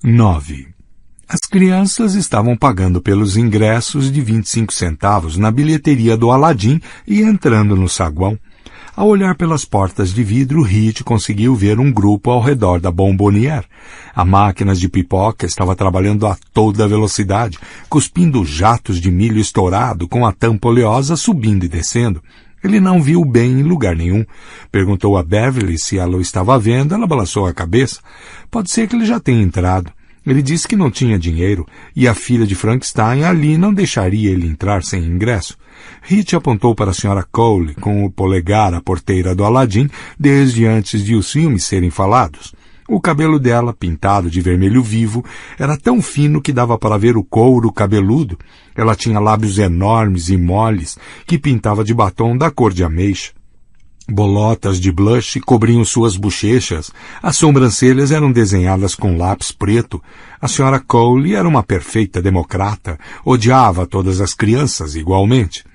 9. As crianças estavam pagando pelos ingressos de 25 centavos na bilheteria do Aladim e entrando no saguão. Ao olhar pelas portas de vidro, Hit conseguiu ver um grupo ao redor da Bombonière. A máquina de pipoca estava trabalhando a toda velocidade, cuspindo jatos de milho estourado com a tampa oleosa subindo e descendo. Ele não viu bem em lugar nenhum. Perguntou a Beverly se ela o estava vendo, ela balançou a cabeça. Pode ser que ele já tenha entrado. Ele disse que não tinha dinheiro, e a filha de Frankenstein ali não deixaria ele entrar sem ingresso. Hit apontou para a Sra. Cole com o polegar à porteira do Aladim desde antes de os filmes serem falados. O cabelo dela, pintado de vermelho vivo, era tão fino que dava para ver o couro cabeludo. Ela tinha lábios enormes e moles, que pintava de batom da cor de ameixa. Bolotas de blush cobriam suas bochechas. As sobrancelhas eram desenhadas com lápis preto. A Sra. Cole era uma perfeita democrata. Odiava todas as crianças igualmente.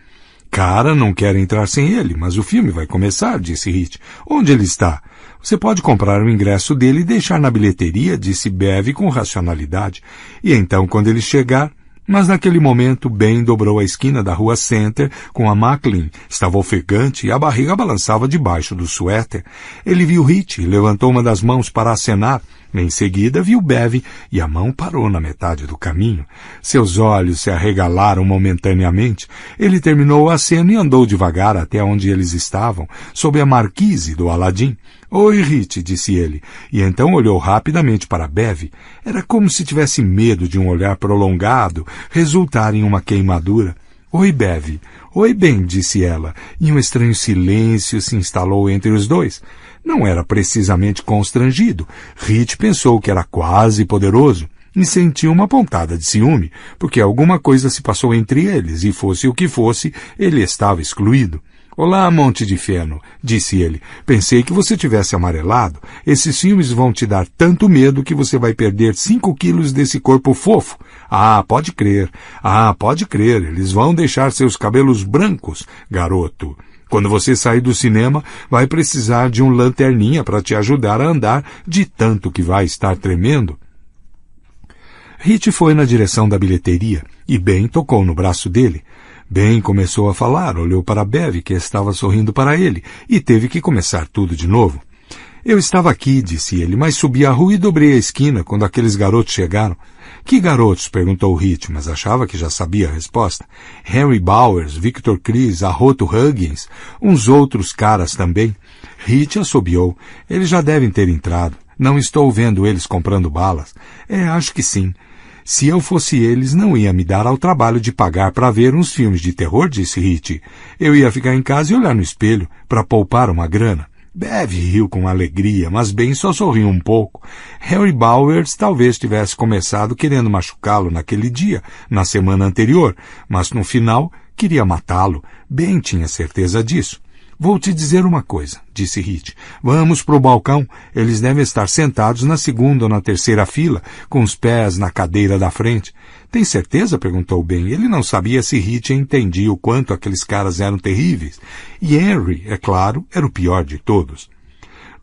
Cara, não quero entrar sem ele, mas o filme vai começar, disse Hit. Onde ele está? Você pode comprar o ingresso dele e deixar na bilheteria, disse Bev com racionalidade. E então, quando ele chegar... Mas naquele momento, Ben dobrou a esquina da rua Center com a Macklin. Estava ofegante e a barriga balançava debaixo do suéter. Ele viu Hit e levantou uma das mãos para acenar. Em seguida, viu Bev e a mão parou na metade do caminho. Seus olhos se arregalaram momentaneamente. Ele terminou o aceno e andou devagar até onde eles estavam, sob a marquise do Aladim. Oi, Hit, disse ele, e então olhou rapidamente para Bev. Era como se tivesse medo de um olhar prolongado resultar em uma queimadura. Oi, Bev. Oi, Ben, disse ela, e um estranho silêncio se instalou entre os dois. Não era precisamente constrangido. Hit pensou que era quase poderoso e sentiu uma pontada de ciúme, porque alguma coisa se passou entre eles e, fosse o que fosse, ele estava excluído. Olá, Monte de Feno, disse ele. Pensei que você tivesse amarelado. Esses filmes vão te dar tanto medo que você vai perder 5 quilos desse corpo fofo. Ah, pode crer. Eles vão deixar seus cabelos brancos, garoto. Quando você sair do cinema, vai precisar de um lanterninha para te ajudar a andar de tanto que vai estar tremendo. Hit foi na direção da bilheteria e Ben tocou no braço dele. Ben começou a falar, olhou para Bev, que estava sorrindo para ele, e teve que começar tudo de novo. Eu estava aqui, disse ele, mas subi a rua e dobrei a esquina quando aqueles garotos chegaram. Que garotos? Perguntou Hit, mas achava que já sabia a resposta. Henry Bowers, Victor Chris, Arroto Huggins, uns outros caras também. Hit assobiou. Eles já devem ter entrado. Não estou vendo eles comprando balas. Acho que sim. Se eu fosse eles, não ia me dar ao trabalho de pagar para ver uns filmes de terror, disse Hit. Eu ia ficar em casa e olhar no espelho, para poupar uma grana. Bev riu com alegria, mas Ben só sorriu um pouco. Harry Bowers talvez tivesse começado querendo machucá-lo naquele dia, na semana anterior, mas no final queria matá-lo. Ben tinha certeza disso. Vou te dizer uma coisa, disse Hit. Vamos para o balcão. Eles devem estar sentados na segunda ou na terceira fila, com os pés na cadeira da frente. Tem certeza? Perguntou Ben. Ele não sabia se Hit entendia o quanto aqueles caras eram terríveis. E Henry, é claro, era o pior de todos.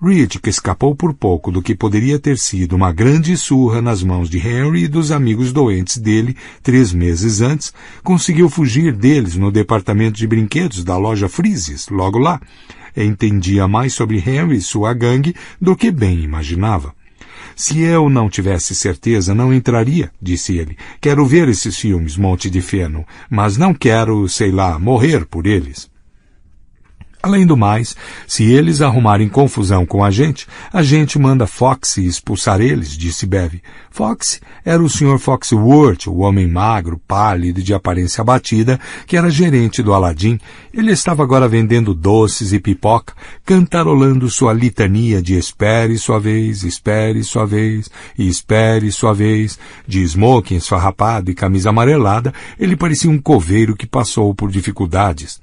Reed, que escapou por pouco do que poderia ter sido uma grande surra nas mãos de Henry e dos amigos doentes dele 3 meses antes, conseguiu fugir deles no departamento de brinquedos da loja Frises, logo lá. Entendia mais sobre Henry e sua gangue do que Ben imaginava. Se eu não tivesse certeza, não entraria, disse ele. Quero ver esses filmes, Monte de Feno, mas não quero, sei lá, morrer por eles. Além do mais, se eles arrumarem confusão com a gente manda Foxy expulsar eles, disse Bev. Foxy era o Sr. Foxworth, o homem magro, pálido e de aparência abatida, que era gerente do Aladim. Ele estava agora vendendo doces e pipoca, cantarolando sua litania de espere sua vez, espere sua vez, e espere sua vez. De smoking esfarrapado e camisa amarelada, ele parecia um coveiro que passou por dificuldades.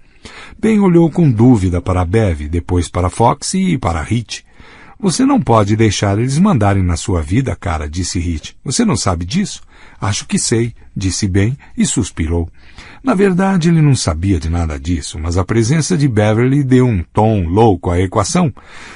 Ben olhou com dúvida para Bev, depois para Foxy e para Hit. Você não pode deixar eles mandarem na sua vida, cara, disse Hit. Você não sabe disso? Acho que sei, disse Ben e suspirou. Na verdade, ele não sabia de nada disso, mas a presença de Beverly deu um tom louco à equação.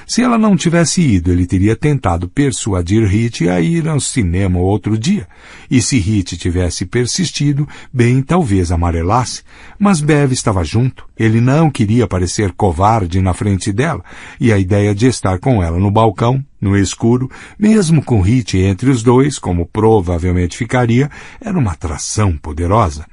Se ela não tivesse ido, ele teria tentado persuadir Hit a ir ao cinema outro dia. E se Hit tivesse persistido, Ben talvez amarelasse. Mas Bev estava junto. Ele não queria parecer covarde na frente dela, e a ideia de estar com ela no balcão, no escuro, mesmo com Hit entre os dois, como provavelmente ficaria, era uma atração poderosa.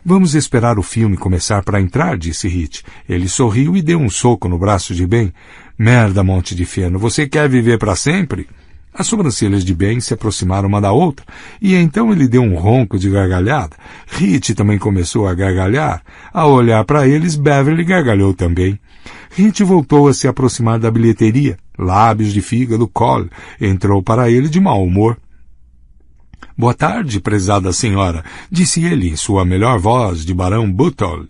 Vamos esperar o filme começar para entrar, disse Hit. Ele sorriu e deu um soco no braço de Ben. Merda, monte de feno, você quer viver para sempre? As sobrancelhas de Ben se aproximaram uma da outra, e então ele deu um ronco de gargalhada. Hit também começou a gargalhar. Ao olhar para eles, Beverly gargalhou também. Hit voltou a se aproximar da bilheteria. Lábios de fígado, Cole entrou para ele de mau humor. Boa tarde, prezada senhora, disse ele em sua melhor voz de barão Buttle.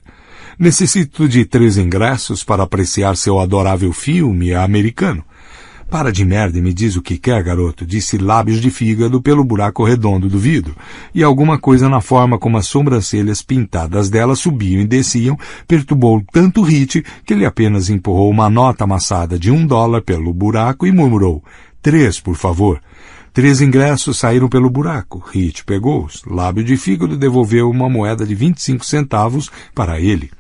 Necessito de 3 ingressos para apreciar seu adorável filme americano. Para de merda e me diz o que quer, garoto, disse Lábios de fígado pelo buraco redondo do vidro, e alguma coisa na forma como as sobrancelhas pintadas dela subiam e desciam perturbou tanto Hit que ele apenas empurrou uma nota amassada de $1 pelo buraco e murmurou, 3, por favor. 3 ingressos saíram pelo buraco. Hit pegou-os. Lábio de fígado devolveu uma moeda de 25 centavos para ele.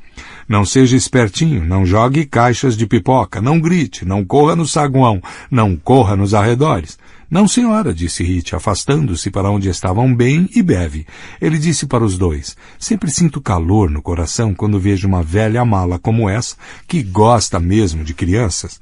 Não seja espertinho, não jogue caixas de pipoca, não grite, não corra no saguão, não corra nos arredores. Não, senhora, disse Hit, afastando-se para onde estavam Ben e Bev. Ele disse para os dois, sempre sinto calor no coração quando vejo uma velha mala como essa, que gosta mesmo de crianças.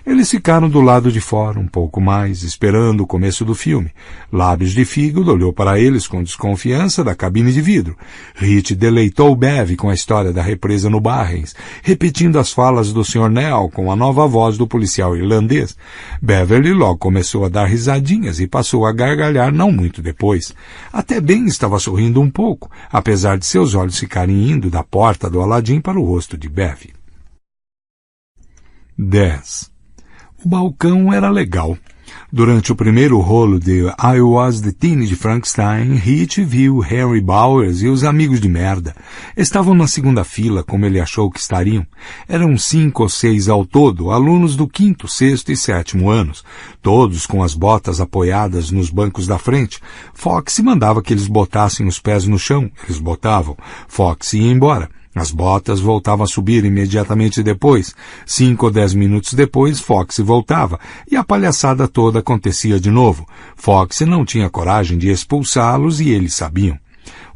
Eles ficaram do lado de fora um pouco mais, esperando o começo do filme. Lábios de fígado olhou para eles com desconfiança da cabine de vidro. Hit deleitou Bev com a história da represa no Barrens, repetindo as falas do Sr. Nell com a nova voz do policial irlandês. Beverly logo começou a dar risadinhas e passou a gargalhar não muito depois. Até Ben estava sorrindo um pouco, apesar de seus olhos ficarem indo da porta do Aladim para o rosto de Bev. 10. O balcão era legal. Durante o primeiro rolo de I Was the Teenage Frankenstein, Hit viu Harry Bowers e os amigos de merda. Estavam na segunda fila, como ele achou que estariam. Eram 5 ou 6 ao todo, alunos do 5º, 6º e 7º anos, todos com as botas apoiadas nos bancos da frente. Fox mandava que eles botassem os pés no chão. Eles botavam. Fox ia embora. As botas voltavam a subir imediatamente depois. 5 ou 10 minutos depois, Fox voltava, e a palhaçada toda acontecia de novo. Fox não tinha coragem de expulsá-los e eles sabiam.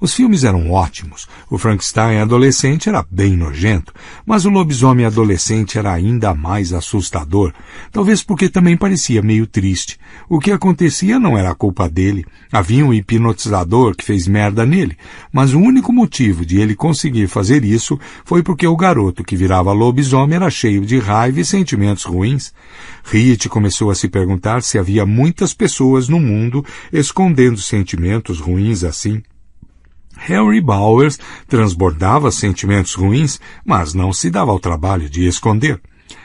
Os filmes eram ótimos. O Frankenstein adolescente era bem nojento, mas o lobisomem adolescente era ainda mais assustador, talvez porque também parecia meio triste. O que acontecia não era a culpa dele. Havia um hipnotizador que fez merda nele, mas o único motivo de ele conseguir fazer isso foi porque o garoto que virava lobisomem era cheio de raiva e sentimentos ruins. Hit começou a se perguntar se havia muitas pessoas no mundo escondendo sentimentos ruins assim. Harry Bowers transbordava sentimentos ruins, mas não se dava ao trabalho de esconder.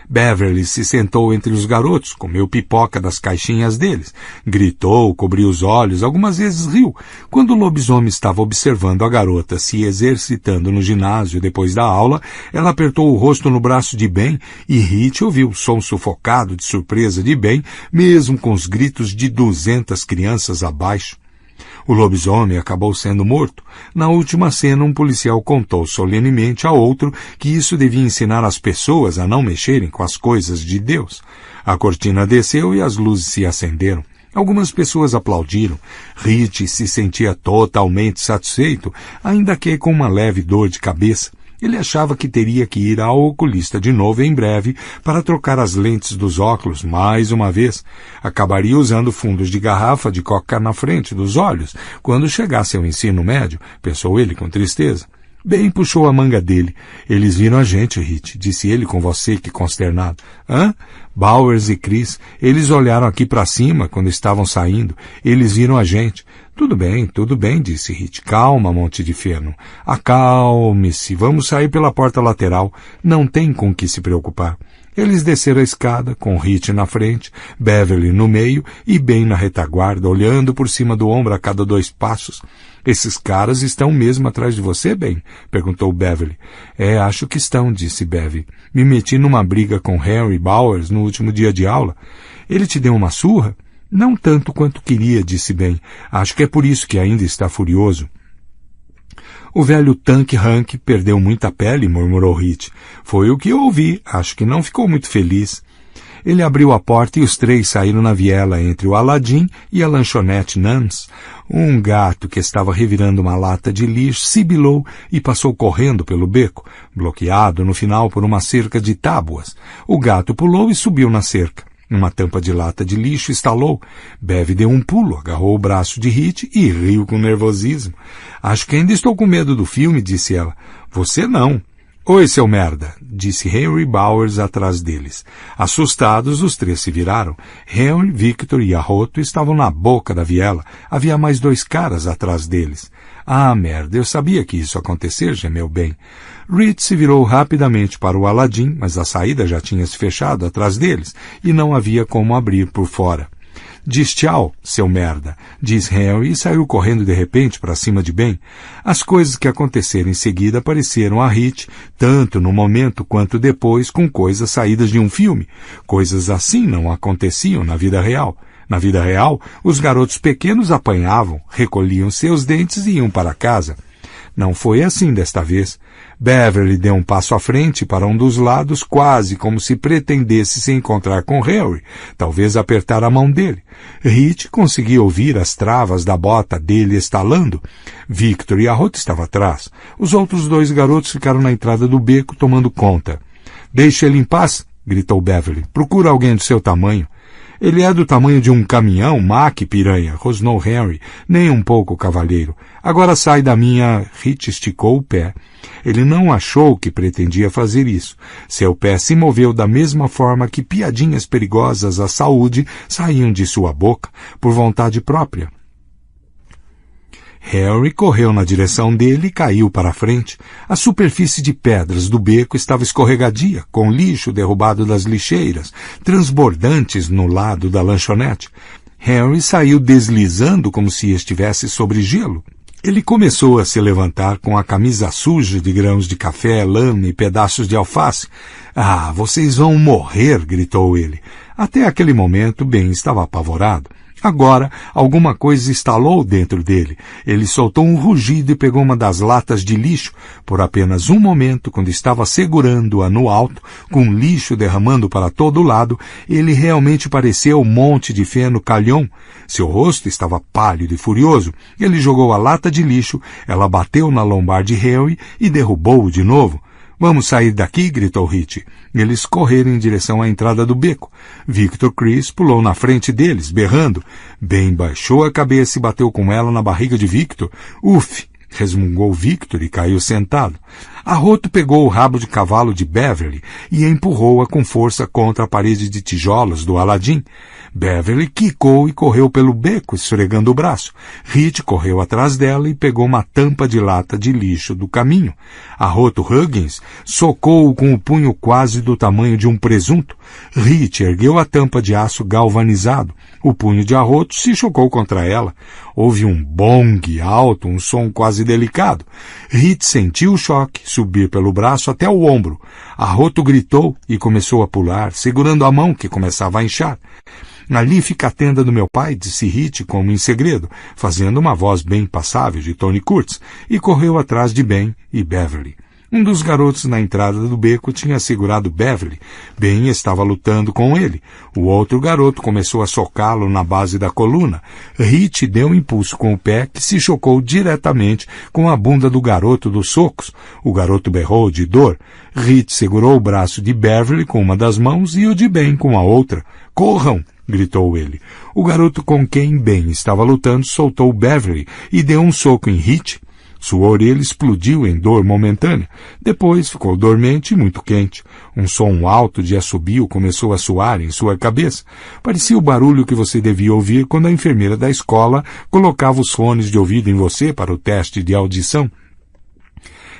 Beverly se sentou entre os garotos, comeu pipoca das caixinhas deles, gritou, cobriu os olhos, algumas vezes riu. Quando o lobisomem estava observando a garota se exercitando no ginásio depois da aula, ela apertou o rosto no braço de Ben e Hit ouviu o som sufocado de surpresa de Ben, mesmo com os gritos de 200 crianças abaixo. O lobisomem acabou sendo morto. Na última cena, um policial contou solenemente a outro que isso devia ensinar as pessoas a não mexerem com as coisas de Deus. A cortina desceu e as luzes se acenderam. Algumas pessoas aplaudiram. Hit se sentia totalmente satisfeito, ainda que com uma leve dor de cabeça. Ele achava que teria que ir ao oculista de novo em breve para trocar as lentes dos óculos mais uma vez. Acabaria usando fundos de garrafa de coca na frente dos olhos quando chegasse ao ensino médio, pensou ele com tristeza. Ben puxou a manga dele. Eles viram a gente, Hit, disse ele com voz seca e consternado. Hã? Bowers e Chris, eles olharam aqui para cima quando estavam saindo. Eles viram a gente. Tudo bem, disse Hit. Calma, monte de feno. Acalme-se, vamos sair pela porta lateral. Não tem com que se preocupar. Eles desceram a escada, com Hit na frente, Beverly no meio e Ben na retaguarda, olhando por cima do ombro a cada 2 passos. Esses caras estão mesmo atrás de você, Ben? Perguntou Beverly. Acho que estão, disse Bev. Me meti numa briga com Henry Bowers no último dia de aula. Ele te deu uma surra? Não tanto quanto queria, disse Ben. Acho que é por isso que ainda está furioso. O velho Tank Hank perdeu muita pele, murmurou Hit. Foi o que eu ouvi. Acho que não ficou muito feliz. Ele abriu a porta e os 3 saíram na viela entre o Aladim e a lanchonete Nance. Um gato que estava revirando uma lata de lixo sibilou e passou correndo pelo beco, bloqueado no final por uma cerca de tábuas. O gato pulou e subiu na cerca. Uma tampa de lata de lixo estalou. Bev deu um pulo, agarrou o braço de Hit e riu com nervosismo. Acho que ainda estou com medo do filme, disse ela. Você não. Oi, seu merda, disse Henry Bowers atrás deles. Assustados, os 3 se viraram. Henry, Victor e Arroto estavam na boca da viela. Havia mais 2 caras atrás deles. Ah, merda, eu sabia que isso ia acontecer, gemeu Ben. Reed se virou rapidamente para o Aladim, mas a saída já tinha se fechado atrás deles, e não havia como abrir por fora. Diz tchau, seu merda, diz Henry e saiu correndo de repente para cima de Ben. As coisas que aconteceram em seguida pareceram a Hit, tanto no momento quanto depois, com coisas saídas de um filme. Coisas assim não aconteciam na vida real. Na vida real, os garotos pequenos apanhavam, recolhiam seus dentes e iam para casa. Não foi assim desta vez. Beverly deu um passo à frente para um dos lados, quase como se pretendesse se encontrar com Harry, talvez apertar a mão dele. Hit conseguia ouvir as travas da bota dele estalando. Victor e Arroto estavam atrás. Os outros 2 garotos ficaram na entrada do beco tomando conta. Deixe ele em paz, gritou Beverly. Procura alguém do seu tamanho. Ele é do tamanho de um caminhão, Mac, piranha, rosnou Henry, nem um pouco cavalheiro. Agora sai da minha... Hit esticou o pé. Ele não achou que pretendia fazer isso. Seu pé se moveu da mesma forma que piadinhas perigosas à saúde saíam de sua boca, por vontade própria. Harry correu na direção dele e caiu para a frente. A superfície de pedras do beco estava escorregadia, com lixo derrubado das lixeiras, transbordantes no lado da lanchonete. Harry saiu deslizando como se estivesse sobre gelo. Ele começou a se levantar com a camisa suja de grãos de café, lama e pedaços de alface. Ah, vocês vão morrer, gritou ele. Até aquele momento, Ben estava apavorado. Agora, alguma coisa estalou dentro dele. Ele soltou um rugido e pegou uma das latas de lixo. Por apenas um momento, quando estava segurando-a no alto, com lixo derramando para todo lado, ele realmente parecia um monte de feno calhão. Seu rosto estava pálido e furioso. Ele jogou a lata de lixo, ela bateu na lombar de Harry e derrubou-o de novo. Vamos sair daqui, gritou Hit. Eles correram em direção à entrada do beco. Victor Chris pulou na frente deles, berrando. Ben baixou a cabeça e bateu com ela na barriga de Victor. Uf! Resmungou Victor e caiu sentado. Arroto pegou o rabo de cavalo de Beverly e empurrou-a com força contra a parede de tijolos do Aladim. Beverly quicou e correu pelo beco, esfregando o braço. Hit correu atrás dela e pegou uma tampa de lata de lixo do caminho. Arroto Huggins socou-o com o punho quase do tamanho de um presunto. Hit ergueu a tampa de aço galvanizado. O punho de Arroto se chocou contra ela. Houve um bong alto, um som quase delicado. Hit sentiu o choque subir pelo braço até o ombro. Arroto gritou e começou a pular, segurando a mão que começava a inchar. Ali fica a tenda do meu pai, disse Hit como em segredo, fazendo uma voz bem passável de Tony Curtis, e correu atrás de Ben e Beverly. Um dos garotos na entrada do beco tinha segurado Beverly. Ben estava lutando com ele. O outro garoto começou a socá-lo na base da coluna. Hit deu um impulso com o pé que se chocou diretamente com a bunda do garoto dos socos. O garoto berrou de dor. Hit segurou o braço de Beverly com uma das mãos e o de Ben com a outra. Corram! Gritou ele. O garoto com quem Ben estava lutando soltou Beverly e deu um soco em Hit. Sua orelha explodiu em dor momentânea. Depois ficou dormente e muito quente. Um som alto de assobio começou a soar em sua cabeça. Parecia o barulho que você devia ouvir quando a enfermeira da escola colocava os fones de ouvido em você para o teste de audição.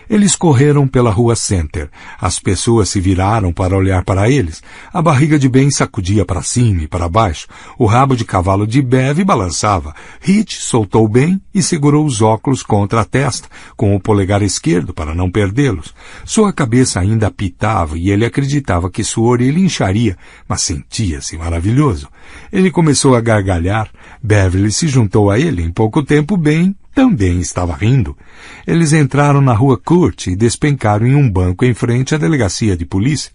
Eles correram pela rua Center. As pessoas se viraram para olhar para eles. A barriga de Ben sacudia para cima e para baixo. O rabo de cavalo de Bev balançava. Hit soltou Ben e segurou os óculos contra a testa, com o polegar esquerdo para não perdê-los. Sua cabeça ainda apitava e ele acreditava que sua orelha incharia, mas sentia-se maravilhoso. Ele começou a gargalhar. Beverly se juntou a ele. Em pouco tempo, Ben também estava rindo. Eles entraram na rua Court e despencaram em um banco em frente à delegacia de polícia.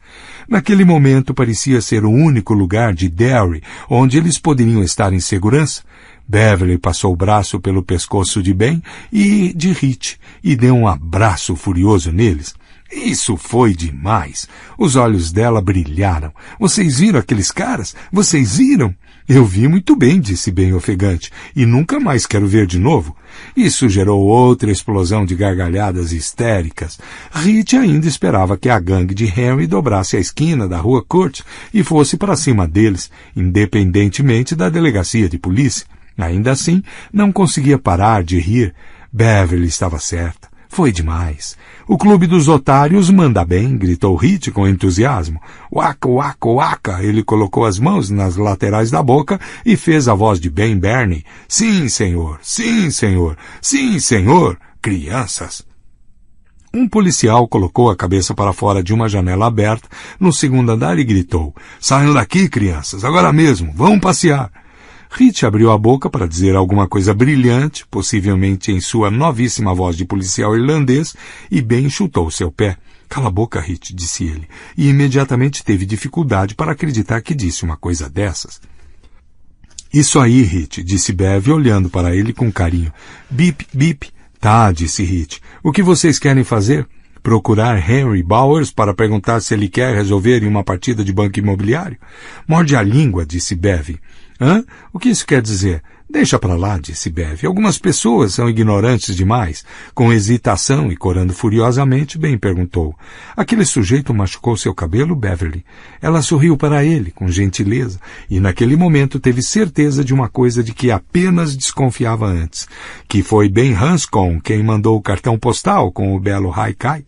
Naquele momento parecia ser o único lugar de Derry onde eles poderiam estar em segurança. Beverly passou o braço pelo pescoço de Ben e de Hit e deu um abraço furioso neles. Isso foi demais. Os olhos dela brilharam. Vocês viram aqueles caras? Vocês viram? Eu vi muito bem, disse Ben ofegante, e nunca mais quero ver de novo. Isso gerou outra explosão de gargalhadas histéricas. Hit ainda esperava que a gangue de Henry dobrasse a esquina da rua Court e fosse para cima deles, independentemente da delegacia de polícia. Ainda assim, não conseguia parar de rir. Beverly estava certa. Foi demais. O clube dos otários manda bem, gritou Hit com entusiasmo. Waka, waka, waka. Ele colocou as mãos nas laterais da boca e fez a voz de Ben Bernie. Sim, senhor. Sim, senhor. Sim, senhor. Crianças. Um policial colocou a cabeça para fora de uma janela aberta no segundo andar e gritou. Saiam daqui, crianças. Agora mesmo. Vão passear. Hit abriu a boca para dizer alguma coisa brilhante, possivelmente em sua novíssima voz de policial irlandês, e Ben chutou seu pé. Cala a boca, Hit, disse ele, e imediatamente teve dificuldade para acreditar que disse uma coisa dessas. Isso aí, Hit, disse Bev, olhando para ele com carinho. Bip, bip. Tá, disse Hit. O que vocês querem fazer? Procurar Henry Bowers para perguntar se ele quer resolver em uma partida de banco imobiliário? Morde a língua, disse Bev. Hã? O que isso quer dizer? Deixa para lá, disse Bev. Algumas pessoas são ignorantes demais. Com hesitação e corando furiosamente, Ben perguntou. Aquele sujeito machucou seu cabelo, Beverly? Ela sorriu para ele, com gentileza, e naquele momento teve certeza de uma coisa de que apenas desconfiava antes, que foi Ben Hanscom quem mandou o cartão postal com o belo Haikai.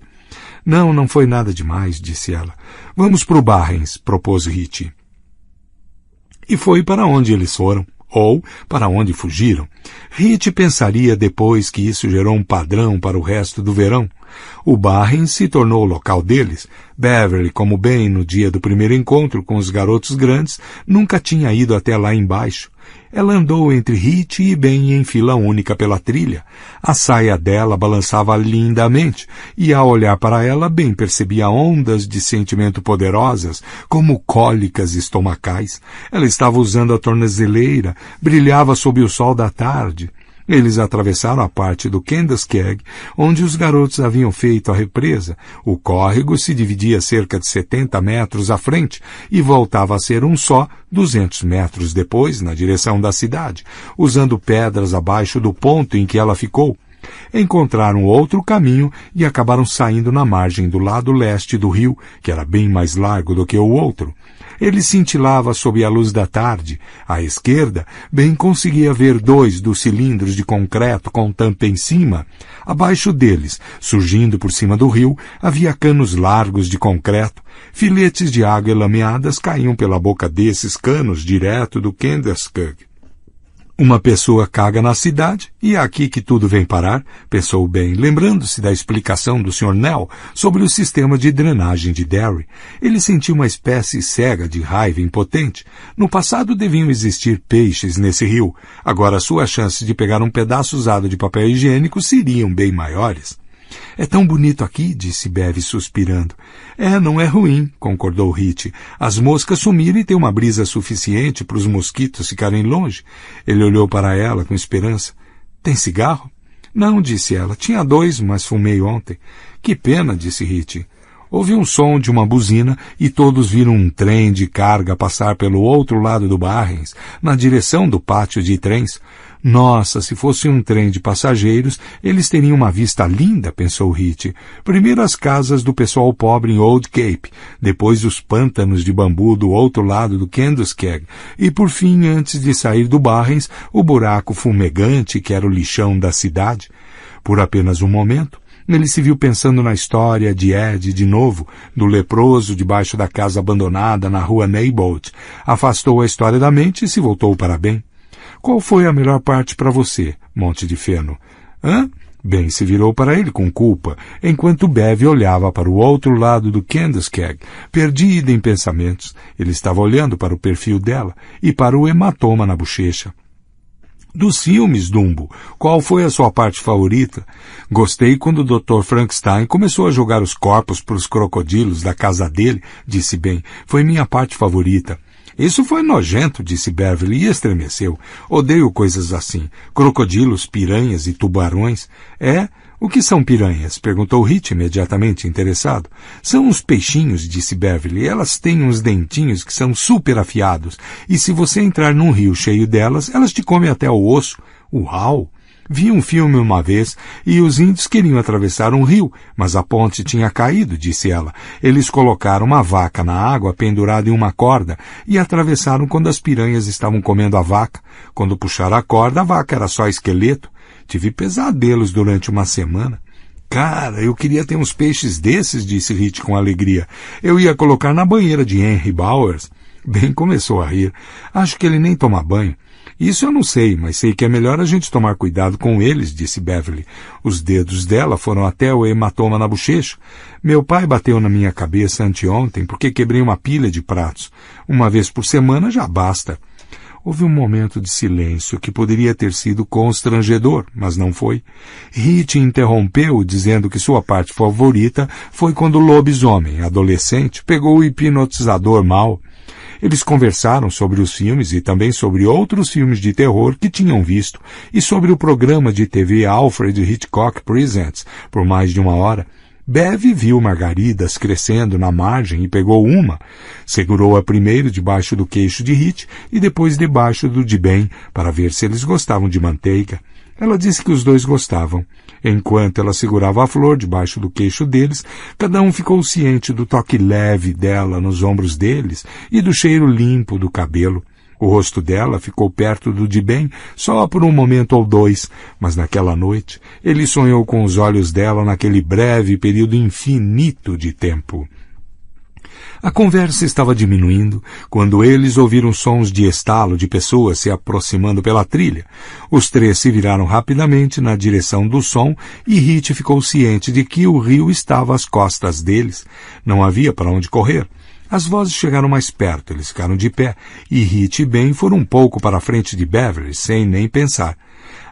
Não foi nada demais, disse ela. Vamos para o Barrens, propôs Hit. E foi para onde eles foram, ou para onde fugiram. Hit pensaria depois que isso gerou um padrão para o resto do verão. O Barrens se tornou o local deles. Beverly, como Ben no dia do primeiro encontro com os garotos grandes, nunca tinha ido até lá embaixo. Ela andou entre Hit e Ben em fila única pela trilha. A saia dela balançava lindamente, e ao olhar para ela, Ben percebia ondas de sentimento poderosas, como cólicas estomacais. Ela estava usando a tornozeleira, brilhava sob o sol da tarde. Eles atravessaram a parte do Kenduskeag, onde os garotos haviam feito a represa. O córrego se dividia cerca de 70 metros à frente e voltava a ser um só 200 metros depois, na direção da cidade, usando pedras abaixo do ponto em que ela ficou. Encontraram outro caminho e acabaram saindo na margem do lado leste do rio, que era bem mais largo do que o outro. Ele cintilava sob a luz da tarde. À esquerda, Ben conseguia ver 2 dos cilindros de concreto com tampa em cima. Abaixo deles, surgindo por cima do rio, havia canos largos de concreto. Filetes de água lameadas caíam pela boca desses canos direto do Kenduskeag. Uma pessoa caga na cidade, e é aqui que tudo vem parar, pensou Ben, lembrando-se da explicação do Sr. Nell sobre o sistema de drenagem de Derry. Ele sentiu uma espécie cega de raiva impotente. No passado deviam existir peixes nesse rio. Agora suas chances de pegar um pedaço usado de papel higiênico seriam bem maiores. É tão bonito aqui, disse Bev suspirando. Não é ruim, concordou Hit. As moscas sumiram e tem uma brisa suficiente para os mosquitos ficarem longe. Ele olhou para ela com esperança. Tem cigarro? Não, disse ela. Tinha 2, mas fumei ontem. Que pena, disse Hit. Houve um som de uma buzina e todos viram um trem de carga passar pelo outro lado do Barrens, na direção do pátio de trens. Nossa, se fosse um trem de passageiros, eles teriam uma vista linda, pensou Hit. Primeiro as casas do pessoal pobre em Old Cape, depois os pântanos de bambu do outro lado do Kenduskeag, e por fim, antes de sair do Barrens, o buraco fumegante que era o lixão da cidade. Por apenas um momento, Ele se viu pensando na história de Ed de novo, do leproso debaixo da casa abandonada na rua Neibolt. Afastou a história da mente e se voltou para Ben. Qual foi a melhor parte para você, Monte de Feno? Hã? Ben se virou para ele com culpa, enquanto Bev olhava para o outro lado do Candleskeg, perdida em pensamentos. Ele estava olhando para o perfil dela e para o hematoma na bochecha. Dos filmes, Dumbo, qual foi a sua parte favorita? Gostei quando o Dr. Frankenstein começou a jogar os corpos para os crocodilos da casa dele, disse Ben. Foi minha parte favorita. Isso foi nojento, disse Beverly e estremeceu. Odeio coisas assim. Crocodilos, piranhas e tubarões. É? O que são piranhas? Perguntou Rich, imediatamente interessado. São uns peixinhos, disse Beverly. Elas têm uns dentinhos que são super afiados. E se você entrar num rio cheio delas, elas te comem até o osso. Uau! Vi um filme uma vez e os índios queriam atravessar um rio, mas a ponte tinha caído, disse ela. Eles colocaram uma vaca na água pendurada em uma corda e atravessaram quando as piranhas estavam comendo a vaca. Quando puxaram a corda, a vaca era só esqueleto. Tive pesadelos durante uma semana. Cara, eu queria ter uns peixes desses, disse Rich com alegria. Eu ia colocar na banheira de Henry Bowers. Ben começou a rir. Acho que ele nem toma banho. Isso eu não sei, mas sei que é melhor a gente tomar cuidado com eles, disse Beverly. Os dedos dela foram até o hematoma na bochecha. Meu pai bateu na minha cabeça anteontem porque quebrei uma pilha de pratos. Uma vez por semana já basta. Houve um momento de silêncio que poderia ter sido constrangedor, mas não foi. Rich interrompeu, dizendo que sua parte favorita foi quando o lobisomem, adolescente, pegou o hipnotizador mal. Eles conversaram sobre os filmes e também sobre outros filmes de terror que tinham visto e sobre o programa de TV Alfred Hitchcock Presents por mais de uma hora. Bev viu margaridas crescendo na margem e pegou uma. Segurou-a primeiro debaixo do queixo de Rich e depois debaixo do de Ben para ver se eles gostavam de manteiga. Ela disse que os dois gostavam. Enquanto ela segurava a flor debaixo do queixo deles, cada um ficou ciente do toque leve dela nos ombros deles e do cheiro limpo do cabelo. O rosto dela ficou perto do de Ben só por um momento ou dois, mas naquela noite ele sonhou com os olhos dela naquele breve período infinito de tempo. A conversa estava diminuindo quando eles ouviram sons de estalo de pessoas se aproximando pela trilha. Os três se viraram rapidamente na direção do som e Rich ficou ciente de que o rio estava às costas deles. Não havia para onde correr. As vozes chegaram mais perto, eles ficaram de pé, e Rich e Ben foram um pouco para a frente de Beverly, sem nem pensar.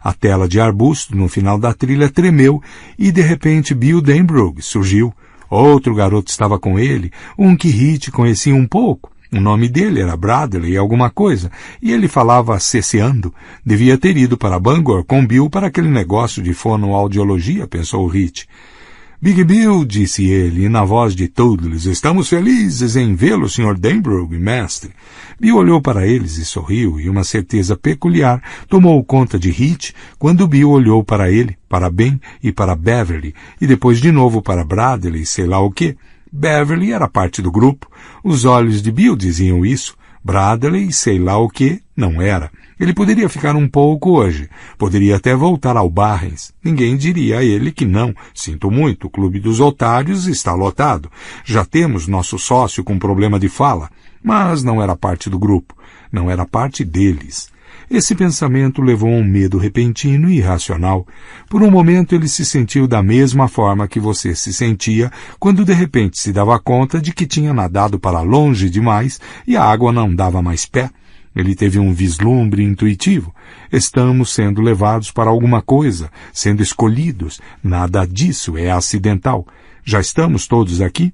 A tela de arbusto no final da trilha tremeu e, de repente, Bill Denbrough surgiu. Outro garoto estava com ele, um que Rich conhecia um pouco. O nome dele era Bradley alguma coisa, e ele falava cesseando. Devia ter ido para Bangor com Bill para aquele negócio de fonoaudiologia, pensou Rich. Big Bill, disse ele, na voz de todos, estamos felizes em vê-lo, Sr. Denbrough, mestre. Bill olhou para eles e sorriu, e uma certeza peculiar tomou conta de Rich quando Bill olhou para ele, para Ben e para Beverly, e depois de novo para Bradley, sei lá o quê. Beverly era parte do grupo. Os olhos de Bill diziam isso. Bradley, sei lá o que, não era. Ele poderia ficar um pouco hoje. Poderia até voltar ao Barrens. Ninguém diria a ele que não. Sinto muito, o Clube dos Otários está lotado. Já temos nosso sócio com problema de fala. Mas não era parte do grupo. Não era parte deles. Esse pensamento levou a um medo repentino e irracional. Por um momento ele se sentiu da mesma forma que você se sentia quando de repente se dava conta de que tinha nadado para longe demais e a água não dava mais pé. Ele teve um vislumbre intuitivo. Estamos sendo levados para alguma coisa, sendo escolhidos. Nada disso é acidental. Já estamos todos aqui?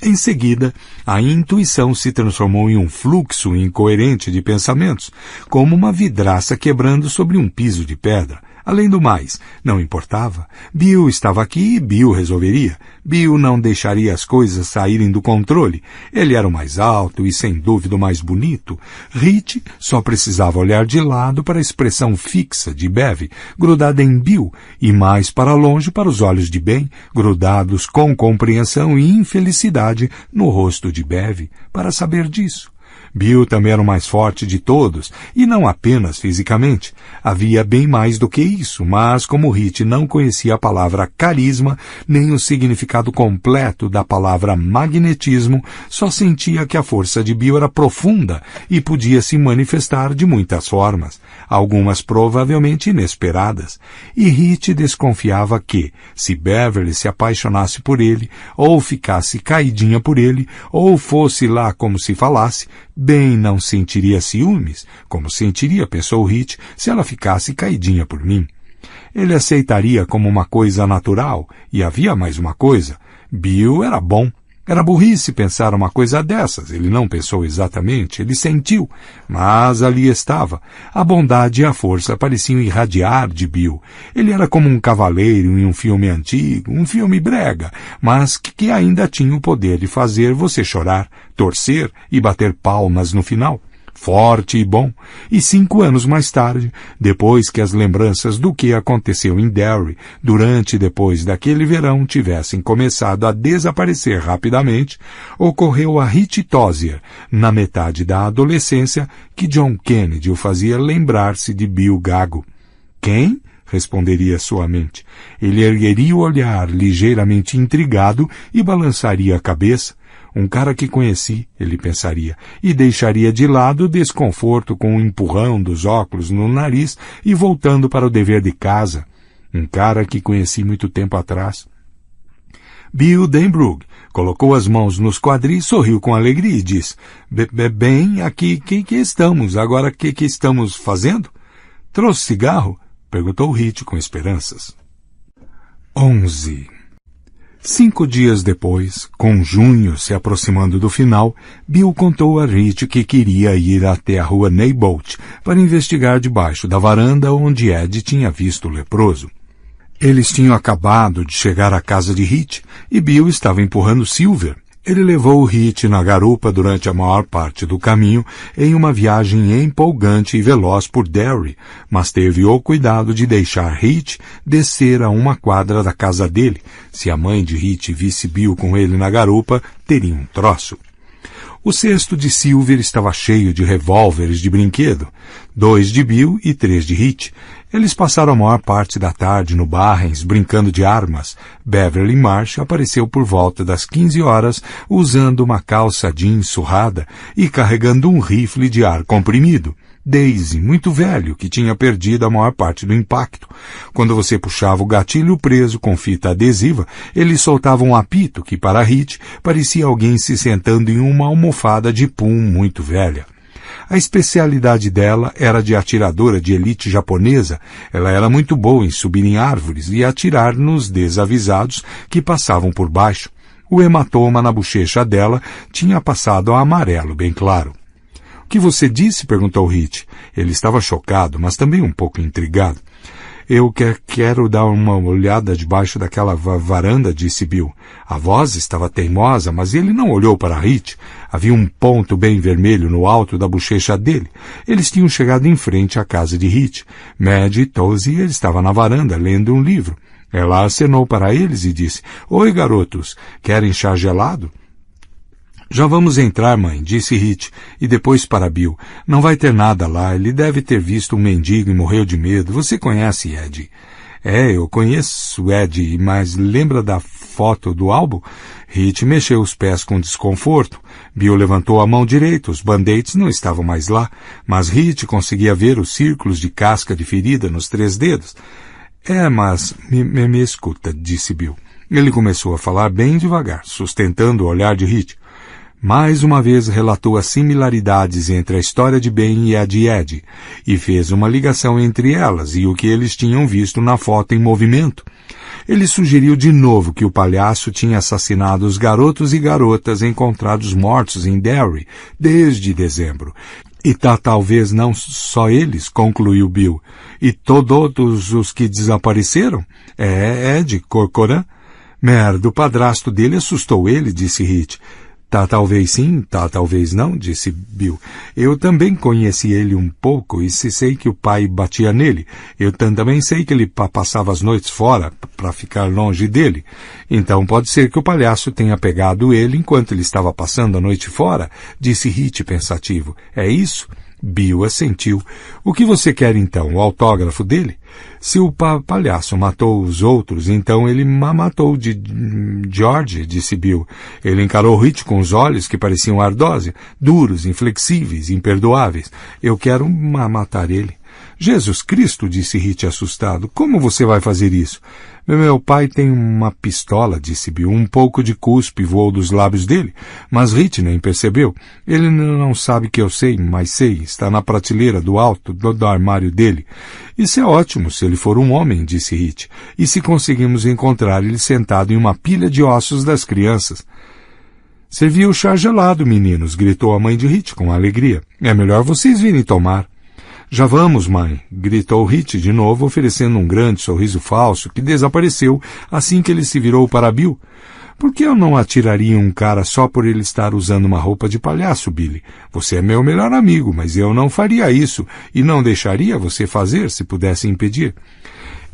Em seguida, a intuição se transformou em um fluxo incoerente de pensamentos, como uma vidraça quebrando sobre um piso de pedra. Além do mais, não importava. Bill estava aqui e Bill resolveria. Bill não deixaria as coisas saírem do controle. Ele era o mais alto e, sem dúvida, o mais bonito. Rich só precisava olhar de lado para a expressão fixa de Bev, grudada em Bill, e mais para longe para os olhos de Ben, grudados com compreensão e infelicidade no rosto de Bev, para saber disso. Bill também era o mais forte de todos, e não apenas fisicamente. Havia bem mais do que isso, mas como Hit não conhecia a palavra carisma, nem o significado completo da palavra magnetismo, só sentia que a força de Bill era profunda e podia se manifestar de muitas formas, algumas provavelmente inesperadas. E Hit desconfiava que, se Beverly se apaixonasse por ele, ou ficasse caidinha por ele, ou fosse lá como se falasse, bem não sentiria ciúmes, como sentiria, pensou Hit, se ela ficasse caidinha por mim. Ele aceitaria como uma coisa natural, e havia mais uma coisa. Bill era bom. Era burrice pensar uma coisa dessas. Ele não pensou exatamente, ele sentiu, mas ali estava. A bondade e a força pareciam irradiar de Bill. Ele era como um cavaleiro em um filme antigo, um filme brega, mas que ainda tinha o poder de fazer você chorar, torcer e bater palmas no final. Forte e bom, e 5 anos mais tarde, depois que as lembranças do que aconteceu em Derry durante e depois daquele verão tivessem começado a desaparecer rapidamente, ocorreu a Hit Tozier, na metade da adolescência, que John Kennedy o fazia lembrar-se de Bill Gago. Quem? Responderia sua mente. Ele ergueria o olhar ligeiramente intrigado e balançaria a cabeça. Um cara que conheci, ele pensaria, e deixaria de lado o desconforto com o empurrão dos óculos no nariz e voltando para o dever de casa. Um cara que conheci muito tempo atrás. Bill Denbrook colocou as mãos nos quadris, sorriu com alegria e disse, bem, aqui que estamos, agora que estamos fazendo? Trouxe cigarro? Perguntou Hit com esperanças. 11. 5 dias depois, com junho se aproximando do final, Bill contou a Hit que queria ir até a rua Neibolt para investigar debaixo da varanda onde Ed tinha visto o leproso. Eles tinham acabado de chegar à casa de Hit e Bill estava empurrando Silver. Ele levou o Hit na garupa durante a maior parte do caminho em uma viagem empolgante e veloz por Derry, mas teve o cuidado de deixar Hit descer a uma quadra da casa dele. Se a mãe de Hit visse Bill com ele na garupa, teria um troço. O cesto de Silver estava cheio de revólveres de brinquedo, 2 de Bill e 3 de Hit. Eles passaram a maior parte da tarde no Barrens, brincando de armas. Beverly Marsh apareceu por volta das 15 horas, usando uma calça jeans surrada e carregando um rifle de ar comprimido. Daisy, muito velho, que tinha perdido a maior parte do impacto. Quando você puxava o gatilho preso com fita adesiva, ele soltava um apito que, para Hit, parecia alguém se sentando em uma almofada de pum muito velha. A especialidade dela era de atiradora de elite japonesa. Ela era muito boa em subir em árvores e atirar nos desavisados que passavam por baixo. O hematoma na bochecha dela tinha passado a amarelo bem claro. O que você disse? Perguntou Hit. Ele estava chocado, mas também um pouco intrigado. Eu quero dar uma olhada debaixo daquela varanda, disse Bill. A voz estava teimosa, mas ele não olhou para Hit. Havia um ponto bem vermelho no alto da bochecha dele. Eles tinham chegado em frente à casa de Hit. Maddie Tozier estava na varanda, lendo um livro. Ela acenou para eles e disse, Oi, garotos, querem chá gelado? Já vamos entrar, mãe, disse Hit, e depois para Bill. Não vai ter nada lá, ele deve ter visto um mendigo e morreu de medo. Você conhece Ed? Eu conheço Ed, mas lembra da foto do álbum? Hit mexeu os pés com desconforto. Bill levantou a mão direita, os band-aids não estavam mais lá, mas Hit conseguia ver os círculos de casca de ferida nos 3 dedos. Mas me escuta, disse Bill. Ele começou a falar bem devagar, sustentando o olhar de Hit. Mais uma vez relatou as similaridades entre a história de Ben e a de Ed, e fez uma ligação entre elas e o que eles tinham visto na foto em movimento. Ele sugeriu de novo que o palhaço tinha assassinado os garotos e garotas encontrados mortos em Derry desde dezembro. E talvez não só eles, concluiu Bill. E todos os que desapareceram? Ed, Corcoran. Merda, o padrasto dele assustou ele, disse Hit. Tá, talvez sim, tá, talvez não, disse Bill. Eu também conheci ele um pouco e sei que o pai batia nele. Eu também sei que ele passava as noites fora para ficar longe dele. Então pode ser que o palhaço tenha pegado ele enquanto ele estava passando a noite fora, disse Hit pensativo. É isso? Bill assentiu. O que você quer então? O autógrafo dele? Se o palhaço matou os outros, então ele matou de George, disse Bill. Ele encarou Hit com os olhos que pareciam ardósia, duros, inflexíveis, imperdoáveis. Eu quero matar ele. Jesus Cristo, disse Hit assustado. Como você vai fazer isso? Meu pai tem uma pistola, disse Bill. Um pouco de cuspe voou dos lábios dele, mas Hit nem percebeu. Ele não sabe que eu sei, mas sei. Está na prateleira do alto do armário dele. Isso é ótimo, se ele for um homem, disse Hit. E se conseguimos encontrar ele sentado em uma pilha de ossos das crianças? Serviu o chá gelado, meninos, gritou a mãe de Hit com alegria. É melhor vocês virem tomar. Já vamos, mãe, gritou Hit de novo, oferecendo um grande sorriso falso que desapareceu assim que ele se virou para Bill. Por que eu não atiraria um cara só por ele estar usando uma roupa de palhaço, Billy? Você é meu melhor amigo, mas eu não faria isso e não deixaria você fazer se pudesse impedir.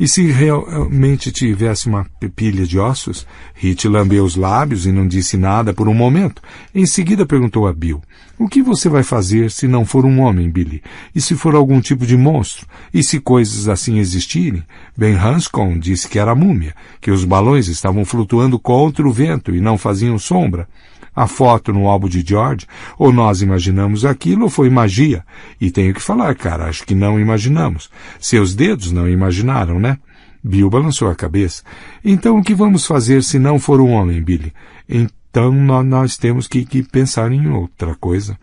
E se realmente tivesse uma pilha de ossos? Hit lambeu os lábios e não disse nada por um momento. Em seguida perguntou a Bill. O que você vai fazer se não for um homem, Billy? E se for algum tipo de monstro? E se coisas assim existirem? Ben Hanscom disse que era múmia, que os balões estavam flutuando contra o vento e não faziam sombra. A foto no álbum de George, ou nós imaginamos aquilo ou foi magia. E tenho que falar, cara, acho que não imaginamos. Seus dedos não imaginaram, né? Bill balançou a cabeça. Então o que vamos fazer se não for um homem, Billy? Então nós temos que pensar em outra coisa.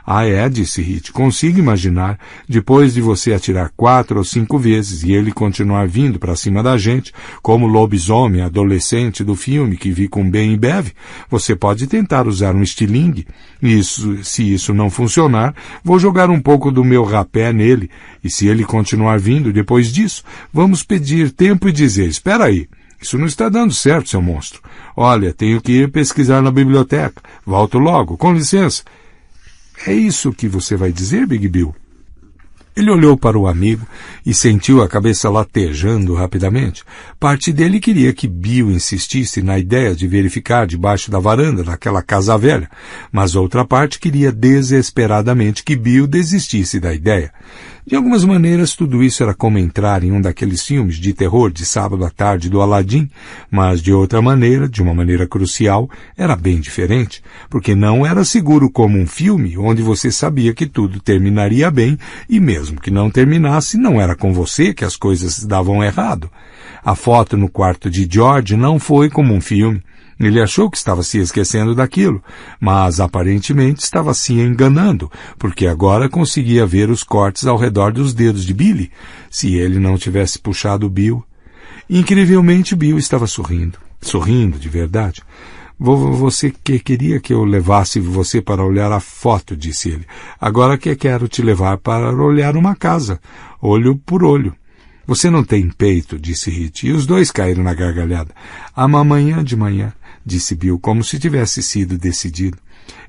Ah, disse Hit, consigo imaginar, depois de você atirar 4 ou 5 vezes e ele continuar vindo para cima da gente, como o lobisomem adolescente do filme que vi com Ben e Bev, você pode tentar usar um estilingue. Se isso não funcionar, vou jogar um pouco do meu rapé nele, e se ele continuar vindo depois disso, vamos pedir tempo e dizer, espera aí. Isso não está dando certo, seu monstro. Olha, tenho que ir pesquisar na biblioteca. Volto logo, com licença. É isso que você vai dizer, Big Bill? Ele olhou para o amigo e sentiu a cabeça latejando rapidamente. Parte dele queria que Bill insistisse na ideia de verificar debaixo da varanda daquela casa velha, mas outra parte queria desesperadamente que Bill desistisse da ideia. De algumas maneiras, tudo isso era como entrar em um daqueles filmes de terror de sábado à tarde do Aladim, mas de outra maneira, de uma maneira crucial, era bem diferente, porque não era seguro como um filme onde você sabia que tudo terminaria bem e mesmo que não terminasse, não era com você que as coisas davam errado. A foto no quarto de George não foi como um filme. Ele achou que estava se esquecendo daquilo, mas aparentemente estava se enganando, porque agora conseguia ver os cortes ao redor dos dedos de Billy, se ele não tivesse puxado Bill. Incrivelmente, Bill estava sorrindo. Sorrindo, de verdade. Você queria que eu levasse você para olhar a foto, disse ele. Agora que quero te levar para olhar uma casa, olho por olho. Você não tem peito, disse Hit, e os dois caíram na gargalhada. Amanhã de manhã, disse Bill, como se tivesse sido decidido.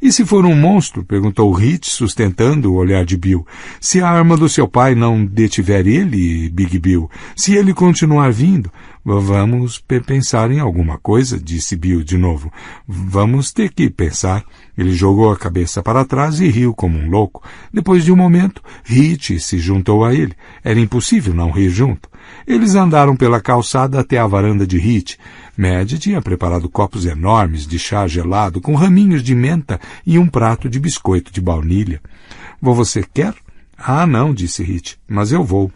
E se for um monstro? Perguntou Hit, sustentando o olhar de Bill. Se a arma do seu pai não detiver ele, Big Bill, se ele continuar vindo, vamos pensar em alguma coisa, disse Bill de novo. Vamos ter que pensar. Ele jogou a cabeça para trás e riu como um louco. Depois de um momento, Hit se juntou a ele. Era impossível não rir junto. Eles andaram pela calçada até a varanda de Hit. Mad tinha preparado copos enormes de chá gelado com raminhos de menta e um prato de biscoito de baunilha. Você quer? Ah, não, disse Hit, mas eu vou.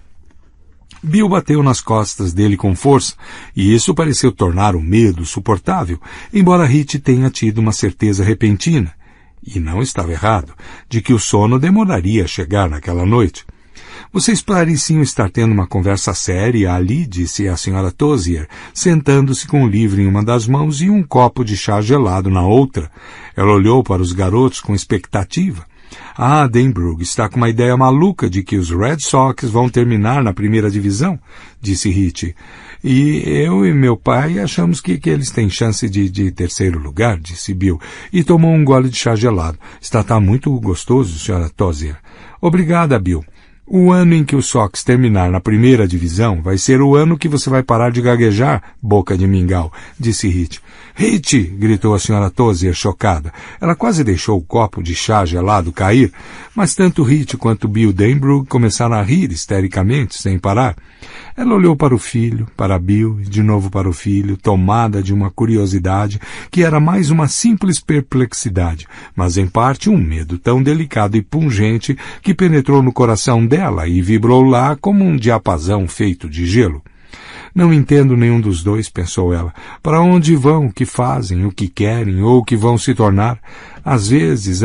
Bill bateu nas costas dele com força, e isso pareceu tornar o medo suportável, embora Hit tenha tido uma certeza repentina, e não estava errado, de que o sono demoraria a chegar naquela noite. Vocês pareciam estar tendo uma conversa séria ali, disse a senhora Tozier, sentando-se com o livro em uma das mãos e um copo de chá gelado na outra. Ela olhou para os garotos com expectativa. Ah, Denbrook está com uma ideia maluca de que os Red Sox vão terminar na primeira divisão, disse Hit. E eu e meu pai achamos que eles têm chance de terceiro lugar, disse Bill, e tomou um gole de chá gelado. Está muito gostoso, Sra. Tozier. Obrigada, Bill. O ano em que o Sox terminar na primeira divisão vai ser o ano que você vai parar de gaguejar, boca de mingau, disse Hit. Hit! Gritou a Sra. Tozier, chocada. Ela quase deixou o copo de chá gelado cair, mas tanto Hit quanto Bill Denbrook começaram a rir histericamente, sem parar. Ela olhou para o filho, para Bill e de novo para o filho, tomada de uma curiosidade que era mais uma simples perplexidade, mas em parte um medo tão delicado e pungente que penetrou no coração dela e vibrou lá como um diapasão feito de gelo. Não entendo nenhum dos dois, pensou ela. Para onde vão, o que fazem, o que querem ou o que vão se tornar? Às vezes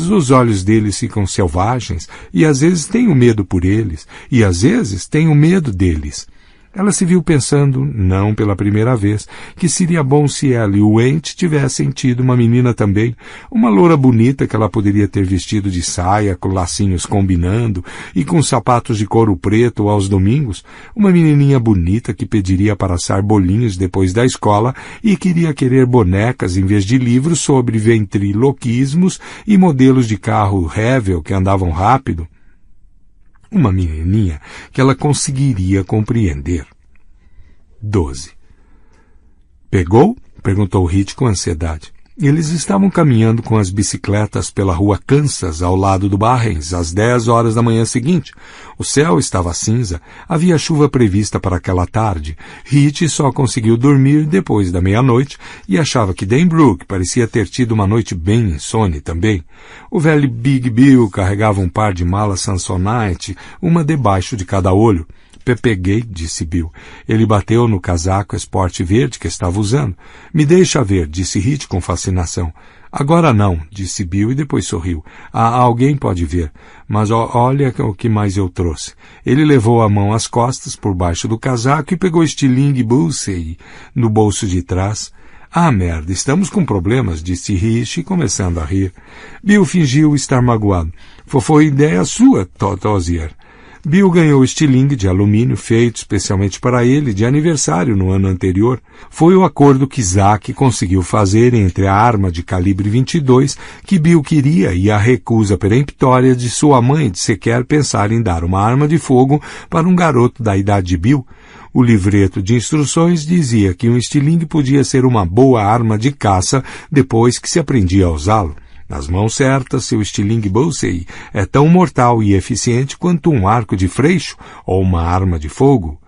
os olhos deles ficam selvagens e às vezes tenho medo por eles e às vezes tenho medo deles. Ela se viu pensando, não pela primeira vez, que seria bom se ela e o Went tivessem tido uma menina também, uma loura bonita que ela poderia ter vestido de saia, com lacinhos combinando e com sapatos de couro preto aos domingos, uma menininha bonita que pediria para assar bolinhos depois da escola e queria querer bonecas em vez de livros sobre ventriloquismos e modelos de carro Hevell que andavam rápido. Uma menininha que ela conseguiria compreender. 12. Pegou? Perguntou Hit com ansiedade. Eles estavam caminhando com as bicicletas pela rua Kansas, ao lado do Barrens, às 10 horas da manhã seguinte. O céu estava cinza, havia chuva prevista para aquela tarde. Hit só conseguiu dormir depois da meia-noite e achava que Denbrook parecia ter tido uma noite bem insone também. O velho Big Bill carregava um par de malas Samsonite, uma debaixo de cada olho. Peguei, disse Bill. Ele bateu no casaco esporte verde que estava usando. Me deixa ver, disse Hit com fascinação. Agora não, disse Bill e depois sorriu. Alguém pode ver, mas olha o que mais eu trouxe. Ele levou a mão às costas por baixo do casaco e pegou estilingue Bullseye no bolso de trás. Merda, estamos com problemas, disse Hit, começando a rir. Bill fingiu estar magoado. Foi ideia sua, Tozier. Bill ganhou estilingue de alumínio feito especialmente para ele de aniversário no ano anterior. Foi o acordo que Zack conseguiu fazer entre a arma de calibre 22 que Bill queria e a recusa peremptória de sua mãe de sequer pensar em dar uma arma de fogo para um garoto da idade de Bill. O livreto de instruções dizia que um estilingue podia ser uma boa arma de caça depois que se aprendia a usá-lo. Nas mãos certas, seu estilingue Bullseye é tão mortal e eficiente quanto um arco de freixo ou uma arma de fogo.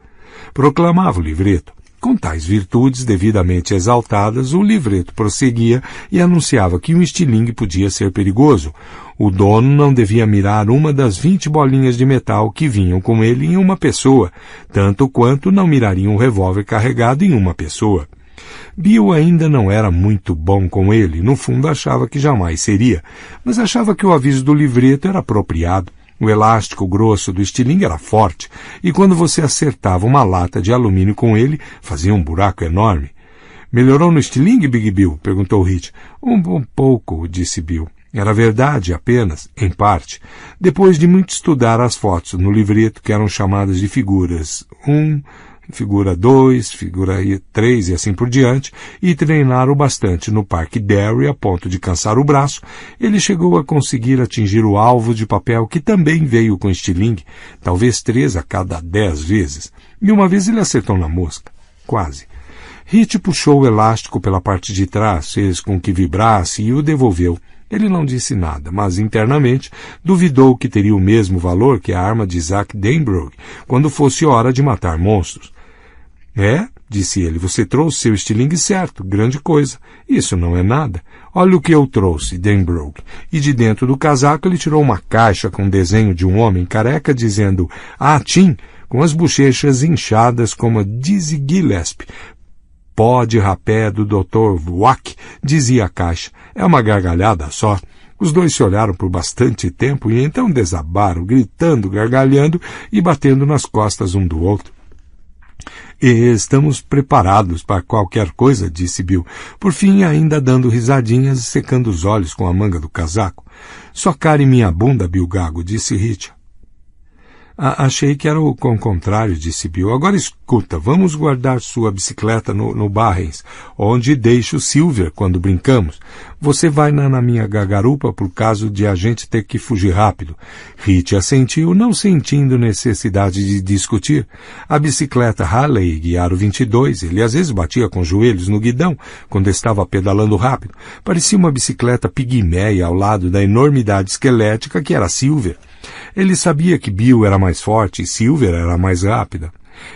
Proclamava o livreto. Com tais virtudes devidamente exaltadas, o livreto prosseguia e anunciava que um estilingue podia ser perigoso. O dono não devia mirar uma das 20 bolinhas de metal que vinham com ele em uma pessoa, tanto quanto não miraria um revólver carregado em uma pessoa. Bill ainda não era muito bom com ele, no fundo achava que jamais seria, mas achava que o aviso do livreto era apropriado. O elástico grosso do estilingue era forte, e quando você acertava uma lata de alumínio com ele, fazia um buraco enorme. Melhorou no estilingue, Big Bill? Perguntou Hit. Um pouco, disse Bill. Era verdade apenas, em parte, depois de muito estudar as fotos no livreto que eram chamadas de figuras 1, figura 2, figura 3 e assim por diante, e treinaram bastante no Parque Derry a ponto de cansar o braço, ele chegou a conseguir atingir o alvo de papel que também veio com estilingue, talvez 3 a cada 10 vezes, e uma vez ele acertou na mosca. Quase. Hit puxou o elástico pela parte de trás, fez com que vibrasse e o devolveu. Ele não disse nada, mas internamente duvidou que teria o mesmo valor que a arma de Zack Denbrook quando fosse hora de matar monstros. Disse ele, você trouxe seu estilingue certo, grande coisa. Isso não é nada. Olha o que eu trouxe, Denbrook. E de dentro do casaco ele tirou uma caixa com desenho de um homem careca dizendo, Tim, com as bochechas inchadas como a Dizzy Gillespie. Pó de rapé do Dr. Wack, dizia a caixa. É uma gargalhada só. Os dois se olharam por bastante tempo e então desabaram, gritando, gargalhando e batendo nas costas um do outro. Estamos preparados para qualquer coisa, disse Bill, por fim ainda dando risadinhas e secando os olhos com a manga do casaco. Só cara em minha bunda, Bill Gago, disse Hit. Achei que era o contrário, disse Bill. Agora escuta, vamos guardar sua bicicleta no Barrens, onde deixo Silver quando brincamos. Você vai na minha garupa por caso de a gente ter que fugir rápido. Hit assentiu, não sentindo necessidade de discutir. A bicicleta Harley guiara o 22, ele às vezes batia com os joelhos no guidão quando estava pedalando rápido. Parecia uma bicicleta pigmeia ao lado da enormidade esquelética que era Silver. Ele sabia que Bill era mais forte e Silver era mais rápida.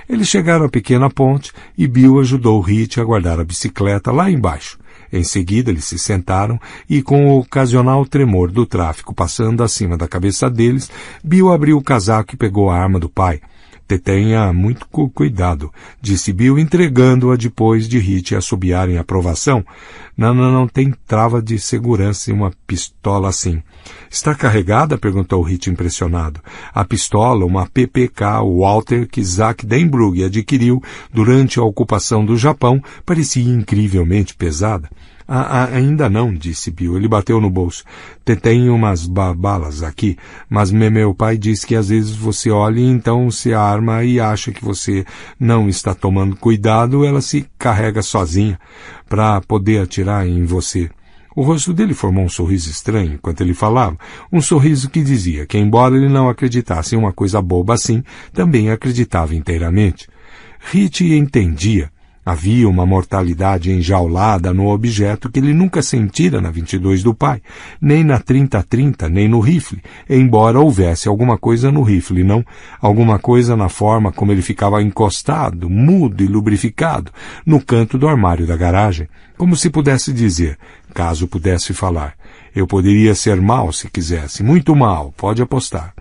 Eles chegaram à pequena ponte e Bill ajudou Hit a guardar a bicicleta lá embaixo. Em seguida, eles se sentaram e, com o ocasional tremor do tráfico passando acima da cabeça deles, Bill abriu o casaco e pegou a arma do pai. Tenha muito cuidado, disse Bill, entregando-a depois de Hit assobiar em aprovação. Não tem trava de segurança em uma pistola assim. Está carregada? Perguntou Hit impressionado. A pistola, uma PPK Walther que Zack Denbrugge adquiriu durante a ocupação do Japão, parecia incrivelmente pesada. Ainda não, disse Bill. Ele bateu no bolso. Tem umas balas aqui, mas meu pai disse que às vezes você olha e então se arma e acha que você não está tomando cuidado, ela se carrega sozinha para poder atirar em você. O rosto dele formou um sorriso estranho enquanto ele falava, um sorriso que dizia que, embora ele não acreditasse em uma coisa boba assim, também acreditava inteiramente. Hit entendia. Havia uma mortalidade enjaulada no objeto que ele nunca sentira na 22 do pai, nem na 30-30, nem no rifle, embora houvesse alguma coisa no rifle, não? Alguma coisa na forma como ele ficava encostado, mudo e lubrificado, no canto do armário da garagem, como se pudesse dizer, caso pudesse falar, eu poderia ser mau se quisesse, muito mau, pode apostar.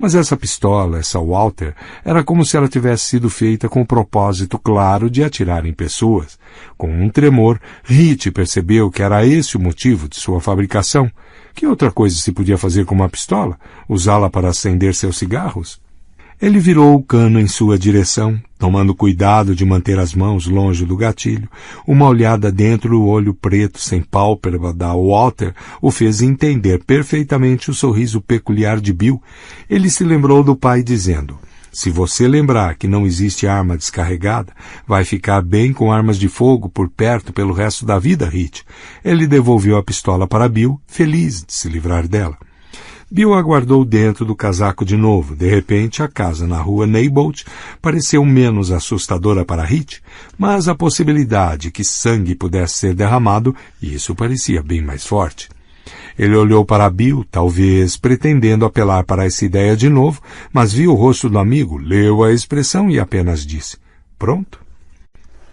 Mas essa pistola, essa Walther, era como se ela tivesse sido feita com o propósito claro de atirar em pessoas. Com um tremor, Hit percebeu que era esse o motivo de sua fabricação. Que outra coisa se podia fazer com uma pistola? Usá-la para acender seus cigarros? Ele virou o cano em sua direção, tomando cuidado de manter as mãos longe do gatilho. Uma olhada dentro do olho preto sem pálpebra da Walther o fez entender perfeitamente o sorriso peculiar de Bill. Ele se lembrou do pai dizendo, se você lembrar que não existe arma descarregada, vai ficar bem com armas de fogo por perto pelo resto da vida, Hit. Ele devolveu a pistola para Bill, feliz de se livrar dela. Bill aguardou dentro do casaco de novo. De repente, a casa na rua Neibolt pareceu menos assustadora para Hit, mas a possibilidade que sangue pudesse ser derramado, isso parecia bem mais forte. Ele olhou para Bill, talvez pretendendo apelar para essa ideia de novo, mas viu o rosto do amigo, leu a expressão e apenas disse, pronto?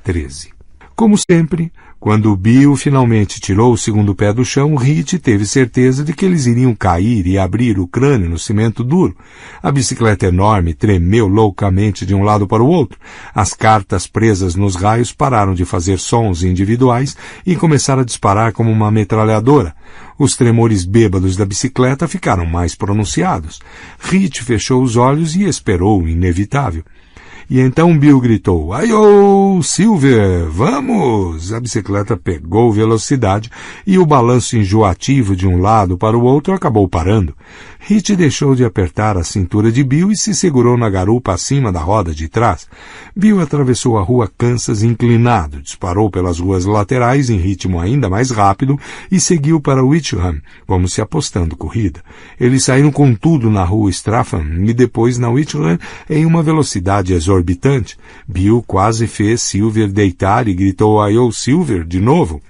13. Como sempre, quando Bill finalmente tirou o segundo pé do chão, Hit teve certeza de que eles iriam cair e abrir o crânio no cimento duro. A bicicleta enorme tremeu loucamente de um lado para o outro. As cartas presas nos raios pararam de fazer sons individuais e começaram a disparar como uma metralhadora. Os tremores bêbados da bicicleta ficaram mais pronunciados. Hit fechou os olhos e esperou o inevitável. E então Bill gritou, "Aiô, Silver, vamos!" A bicicleta pegou velocidade e o balanço enjoativo de um lado para o outro acabou parando. Hit deixou de apertar a cintura de Bill e se segurou na garupa acima da roda de trás. Bill atravessou a rua Kansas inclinado, disparou pelas ruas laterais em ritmo ainda mais rápido e seguiu para Wickham, como se apostando corrida. Eles saíram com tudo na rua Stratham e depois na Wickham em uma velocidade exorbitante. Bill quase fez Silver deitar e gritou "Aiô, Silver!" de novo.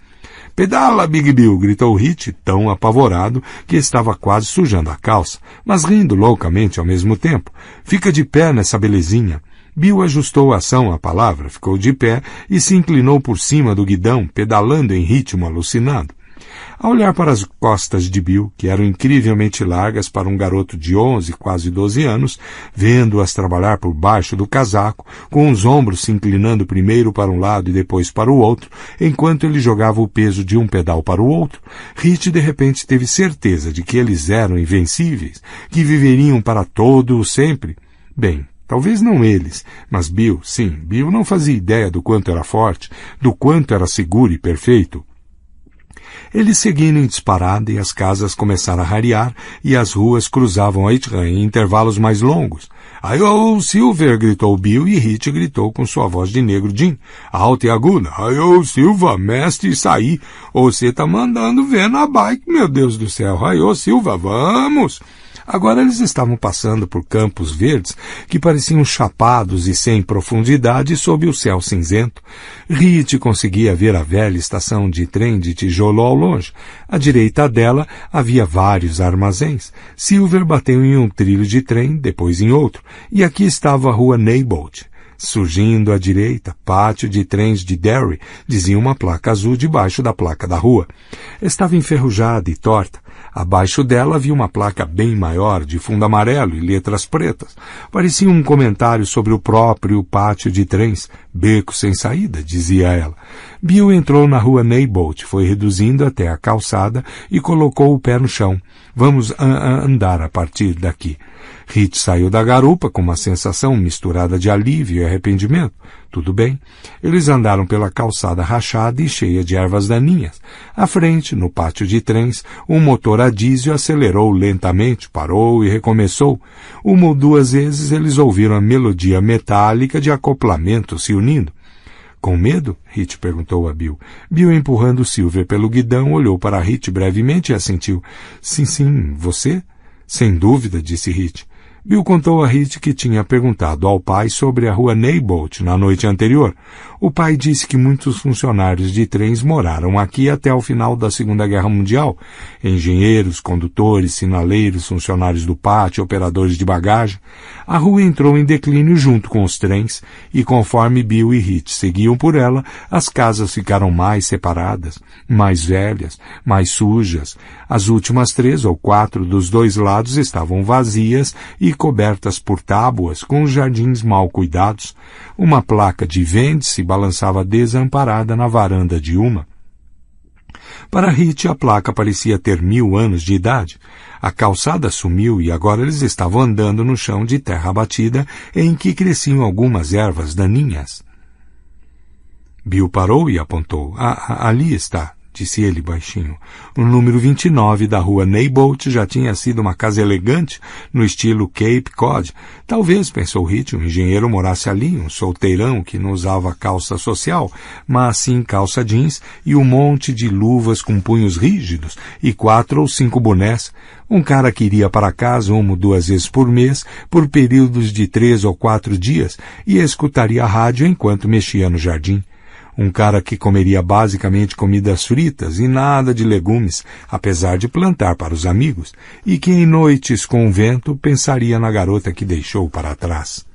"Pedala, Big Bill!" gritou Hit, tão apavorado que estava quase sujando a calça, mas rindo loucamente ao mesmo tempo. "Fica de pé nessa belezinha!" Bill ajustou a ação à palavra, ficou de pé e se inclinou por cima do guidão, pedalando em ritmo alucinado. Ao olhar para as costas de Bill, que eram incrivelmente largas para um garoto de 11, quase 12 anos, vendo-as trabalhar por baixo do casaco, com os ombros se inclinando primeiro para um lado e depois para o outro, enquanto ele jogava o peso de um pedal para o outro, Hit de repente teve certeza de que eles eram invencíveis, que viveriam para todo o sempre. Bem, talvez não eles, mas Bill, sim, Bill não fazia ideia do quanto era forte, do quanto era seguro e perfeito. Eles seguiram em disparada e as casas começaram a rarear e as ruas cruzavam a Wickham em intervalos mais longos. "Aiô, Silver!" gritou Bill e Hit gritou com sua voz de negro Jim, alta e aguda. "Aiô, Silva, mestre Saí, você tá mandando ver na bike, meu Deus do céu. Aiô, Silva, vamos!" Agora eles estavam passando por campos verdes que pareciam chapados e sem profundidade sob o céu cinzento. Hit conseguia ver a velha estação de trem de tijolo ao longe. À direita dela havia vários armazéns. Silver bateu em um trilho de trem, depois em outro, e aqui estava a rua Neighbolt. Surgindo à direita, pátio de trens de Derry, dizia uma placa azul debaixo da placa da rua. Estava enferrujada e torta. Abaixo dela havia uma placa bem maior, de fundo amarelo e letras pretas. Parecia um comentário sobre o próprio pátio de trens. "Beco sem saída", dizia ela. Bill entrou na rua Neighbolt, foi reduzindo até a calçada e colocou o pé no chão. "Vamos andar a partir daqui." Hit saiu da garupa com uma sensação misturada de alívio e arrependimento. Tudo bem. Eles andaram pela calçada rachada e cheia de ervas daninhas. À frente, no pátio de trens, um motor a diesel acelerou lentamente, parou e recomeçou. Uma ou duas vezes eles ouviram a melodia metálica de acoplamento se unindo. "Com medo?" Hit perguntou a Bill. Bill, empurrando Silver pelo guidão, olhou para Hit brevemente e assentiu. Sim, você?" "Sem dúvida", disse Hit. Bill contou a Hit que tinha perguntado ao pai sobre a rua Neighbolt na noite anterior. O pai disse que muitos funcionários de trens moraram aqui até o final da Segunda Guerra Mundial. Engenheiros, condutores, sinaleiros, funcionários do pátio, operadores de bagagem. A rua entrou em declínio junto com os trens, e conforme Bill e Hit seguiam por ela, as casas ficaram mais separadas, mais velhas, mais sujas. As últimas 3 ou 4 dos dois lados estavam vazias e cobertas por tábuas, com os jardins mal cuidados. Uma placa de vende-se balançava desamparada na varanda de uma. Para Hit, a placa parecia ter 1000 anos de idade. A calçada sumiu e agora eles estavam andando no chão de terra batida em que cresciam algumas ervas daninhas. Bill parou e apontou. Ali está", disse ele baixinho. O número 29 da rua Neighbolt já tinha sido uma casa elegante, no estilo Cape Cod. Talvez, pensou Hit, um engenheiro morasse ali, um solteirão que não usava calça social, mas sim calça jeans e um monte de luvas com punhos rígidos e 4 ou 5 bonés. Um cara que iria para casa 1 ou 2 vezes por mês, por períodos de 3 ou 4 dias, e escutaria a rádio enquanto mexia no jardim. Um cara que comeria basicamente comidas fritas e nada de legumes, apesar de plantar para os amigos, e que em noites com vento pensaria na garota que deixou para trás.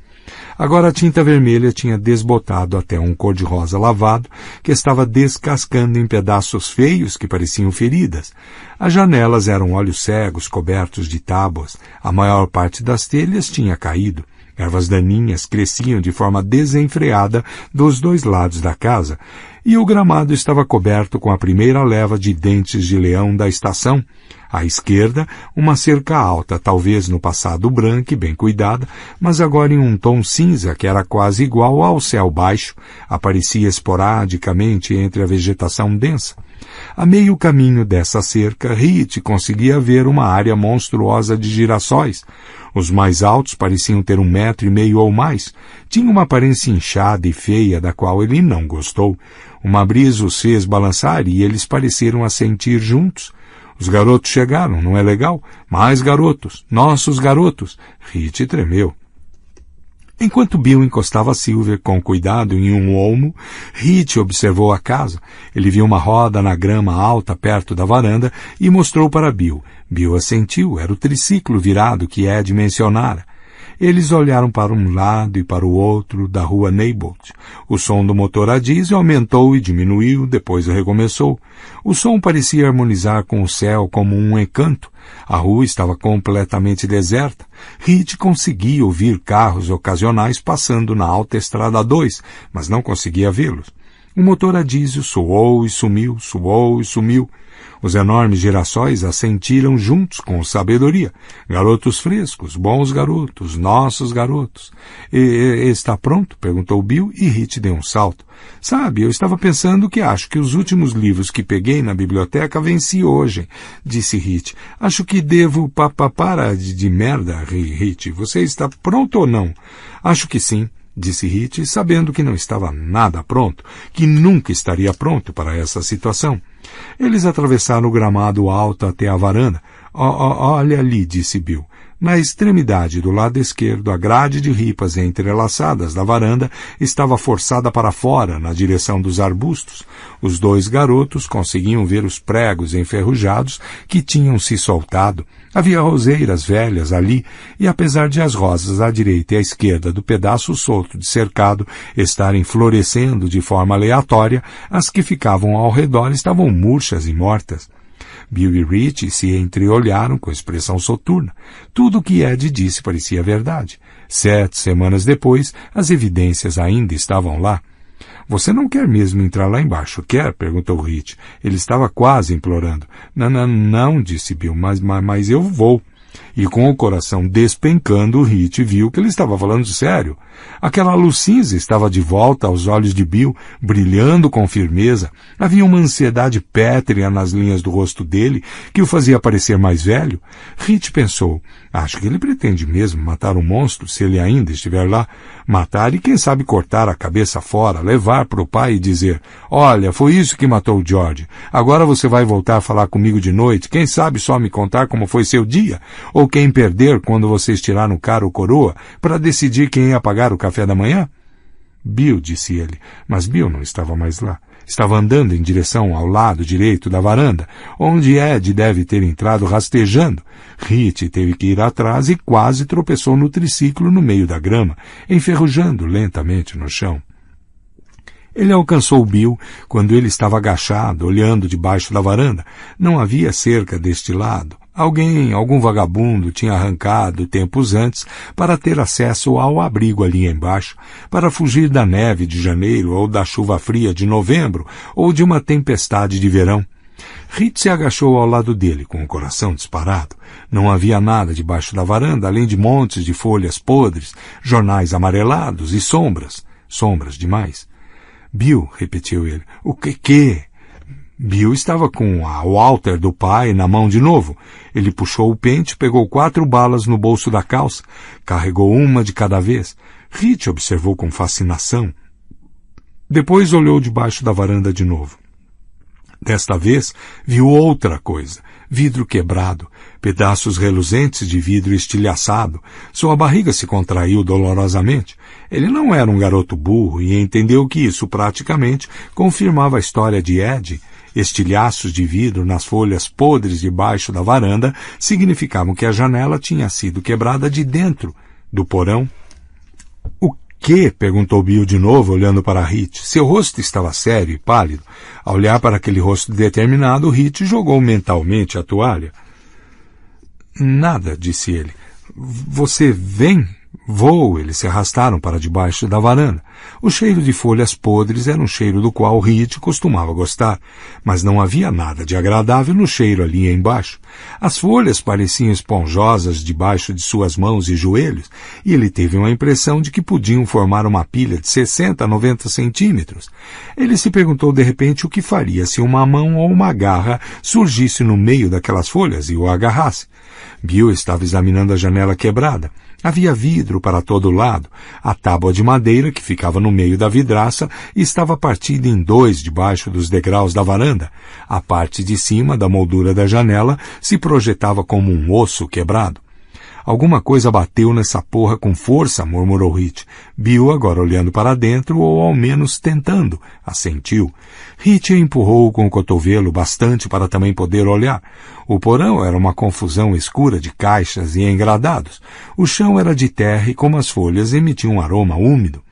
Agora a tinta vermelha tinha desbotado até um cor-de-rosa lavado que estava descascando em pedaços feios que pareciam feridas. As janelas eram olhos cegos cobertos de tábuas. A maior parte das telhas tinha caído. Ervas daninhas cresciam de forma desenfreada dos 2 lados da casa, e o gramado estava coberto com a primeira leva de dentes de leão da estação. À esquerda, uma cerca alta, talvez no passado branca e bem cuidada, mas agora em um tom cinza que era quase igual ao céu baixo, aparecia esporadicamente entre a vegetação densa. A meio caminho dessa cerca, Hit conseguia ver uma área monstruosa de girassóis. Os mais altos pareciam ter 1,5 metros ou mais. Tinha uma aparência inchada e feia da qual ele não gostou. Uma brisa os fez balançar e eles pareceram assentir juntos. Os garotos chegaram, não é legal? Mais garotos, nossos garotos. Hit tremeu. Enquanto Bill encostava Silver com cuidado em um olmo, Hit observou a casa. Ele viu uma roda na grama alta perto da varanda e mostrou para Bill. Bill assentiu, era o triciclo virado que Ed mencionara. Eles olharam para um lado e para o outro da rua Neighbolt. O som do motor a diesel aumentou e diminuiu, depois recomeçou. O som parecia harmonizar com o céu como um encanto. A rua estava completamente deserta. Hit conseguia ouvir carros ocasionais passando na Alta Estrada 2, mas não conseguia vê-los. O motor a diesel soou e sumiu, soou e sumiu. Os enormes girassóis assentiram juntos com sabedoria. Garotos frescos, bons garotos, nossos garotos. Está pronto? Perguntou Bill e Hit deu um salto. Sabe, eu estava pensando que acho que os últimos livros que peguei na biblioteca venci hoje, disse Hit. Acho que devo para de merda, Hit. Você está pronto ou não? Acho que sim, disse Hit, sabendo que não estava nada pronto, que nunca estaria pronto para essa situação. Eles atravessaram o gramado alto até a varanda. Olha ali, disse Bill. Na extremidade do lado esquerdo, a grade de ripas entrelaçadas da varanda estava forçada para fora, na direção dos arbustos. Os dois garotos conseguiam ver os pregos enferrujados que tinham se soltado. Havia roseiras velhas ali, e apesar de as rosas à direita e à esquerda do pedaço solto de cercado estarem florescendo de forma aleatória, as que ficavam ao redor estavam murchas e mortas. Bill e Rich se entreolharam com expressão soturna. Tudo o que Ed disse parecia verdade. 7 semanas depois, as evidências ainda estavam lá. Você não quer mesmo entrar lá embaixo, quer? Perguntou Rich. Ele estava quase implorando. Não, disse Bill, mas eu vou. E com o coração despencando, Rich viu que ele estava falando sério. Aquela luz cinza estava de volta aos olhos de Bill, brilhando com firmeza. Havia uma ansiedade pétrea nas linhas do rosto dele, que o fazia parecer mais velho. Rich pensou, acho que ele pretende mesmo matar o monstro, se ele ainda estiver lá. Matar e, quem sabe, cortar a cabeça fora, levar para o pai e dizer, olha, foi isso que matou o George. Agora você vai voltar a falar comigo de noite, quem sabe só me contar como foi seu dia, ou quem perder quando vocês tiraram cara ou coroa, para decidir quem ia pagar o café da manhã? Bill, disse ele, mas Bill não estava mais lá. Estava andando em direção ao lado direito da varanda, onde Ed deve ter entrado rastejando. Rich teve que ir atrás e quase tropeçou no triciclo no meio da grama, enferrujando lentamente no chão. Ele alcançou Bill quando ele estava agachado, olhando debaixo da varanda. Não havia cerca deste lado. Algum vagabundo tinha arrancado tempos antes para ter acesso ao abrigo ali embaixo, para fugir da neve de janeiro ou da chuva fria de novembro ou de uma tempestade de verão. Rich se agachou ao lado dele, com o coração disparado. Não havia nada debaixo da varanda, além de montes de folhas podres, jornais amarelados e sombras. Sombras demais. Bill, repetiu ele. O que? Bill estava com a Walter do pai na mão de novo. Ele puxou o pente, pegou 4 balas no bolso da calça, carregou uma de cada vez. Rich observou com fascinação. Depois olhou debaixo da varanda de novo. Desta vez, viu outra coisa. Vidro quebrado, pedaços reluzentes de vidro estilhaçado. Sua barriga se contraiu dolorosamente. Ele não era um garoto burro e entendeu que isso praticamente confirmava a história de Ed. Estilhaços de vidro nas folhas podres debaixo da varanda significavam que a janela tinha sido quebrada de dentro do porão. O que? Perguntou Bill de novo, olhando para Rich. Seu rosto estava sério e pálido. Ao olhar para aquele rosto determinado, Rich jogou mentalmente a toalha. Nada, disse ele. Você vem? Vou. Eles se arrastaram para debaixo da varanda. O cheiro de folhas podres era um cheiro do qual Rich costumava gostar, mas não havia nada de agradável no cheiro ali embaixo. As folhas pareciam esponjosas debaixo de suas mãos e joelhos, e ele teve uma impressão de que podiam formar uma pilha de 60 a 90 centímetros. Ele se perguntou de repente o que faria se uma mão ou uma garra surgisse no meio daquelas folhas e o agarrasse. Bill estava examinando a janela quebrada. Havia vidro para todo lado. A tábua de madeira que ficava no meio da vidraça estava partida em 2 debaixo dos degraus da varanda. A parte de cima da moldura da janela se projetava como um osso quebrado. Alguma coisa bateu nessa porra com força, murmurou Rich. Bill, agora olhando para dentro, ou ao menos tentando, assentiu. Rich empurrou com o cotovelo bastante para também poder olhar. O porão era uma confusão escura de caixas e engradados. O chão era de terra e, como as folhas, emitia um aroma úmido.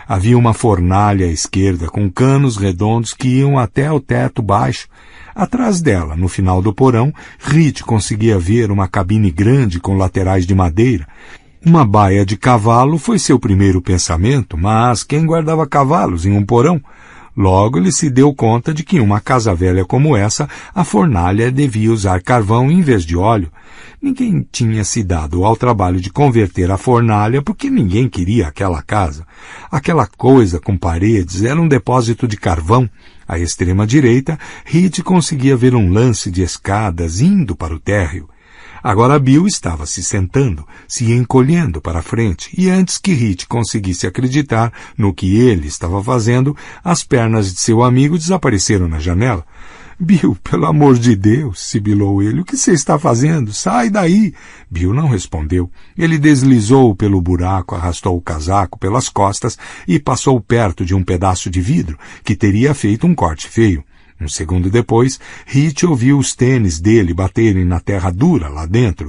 Havia uma fornalha à esquerda com canos redondos que iam até o teto baixo. Atrás dela, no final do porão, Rich conseguia ver uma cabine grande com laterais de madeira. Uma baia de cavalo foi seu primeiro pensamento, mas quem guardava cavalos em um porão? Logo ele se deu conta de que em uma casa velha como essa, a fornalha devia usar carvão em vez de óleo. Ninguém tinha se dado ao trabalho de converter a fornalha porque ninguém queria aquela casa. Aquela coisa com paredes era um depósito de carvão. À extrema direita, Hit conseguia ver um lance de escadas indo para o térreo. Agora Bill estava se sentando, se encolhendo para a frente, e antes que Hit conseguisse acreditar no que ele estava fazendo, as pernas de seu amigo desapareceram na janela. Bill, pelo amor de Deus, sibilou ele, o que você está fazendo? Sai daí! Bill não respondeu. Ele deslizou pelo buraco, arrastou o casaco pelas costas e passou perto de um pedaço de vidro que teria feito um corte feio. Um segundo depois, Hit ouviu os tênis dele baterem na terra dura lá dentro.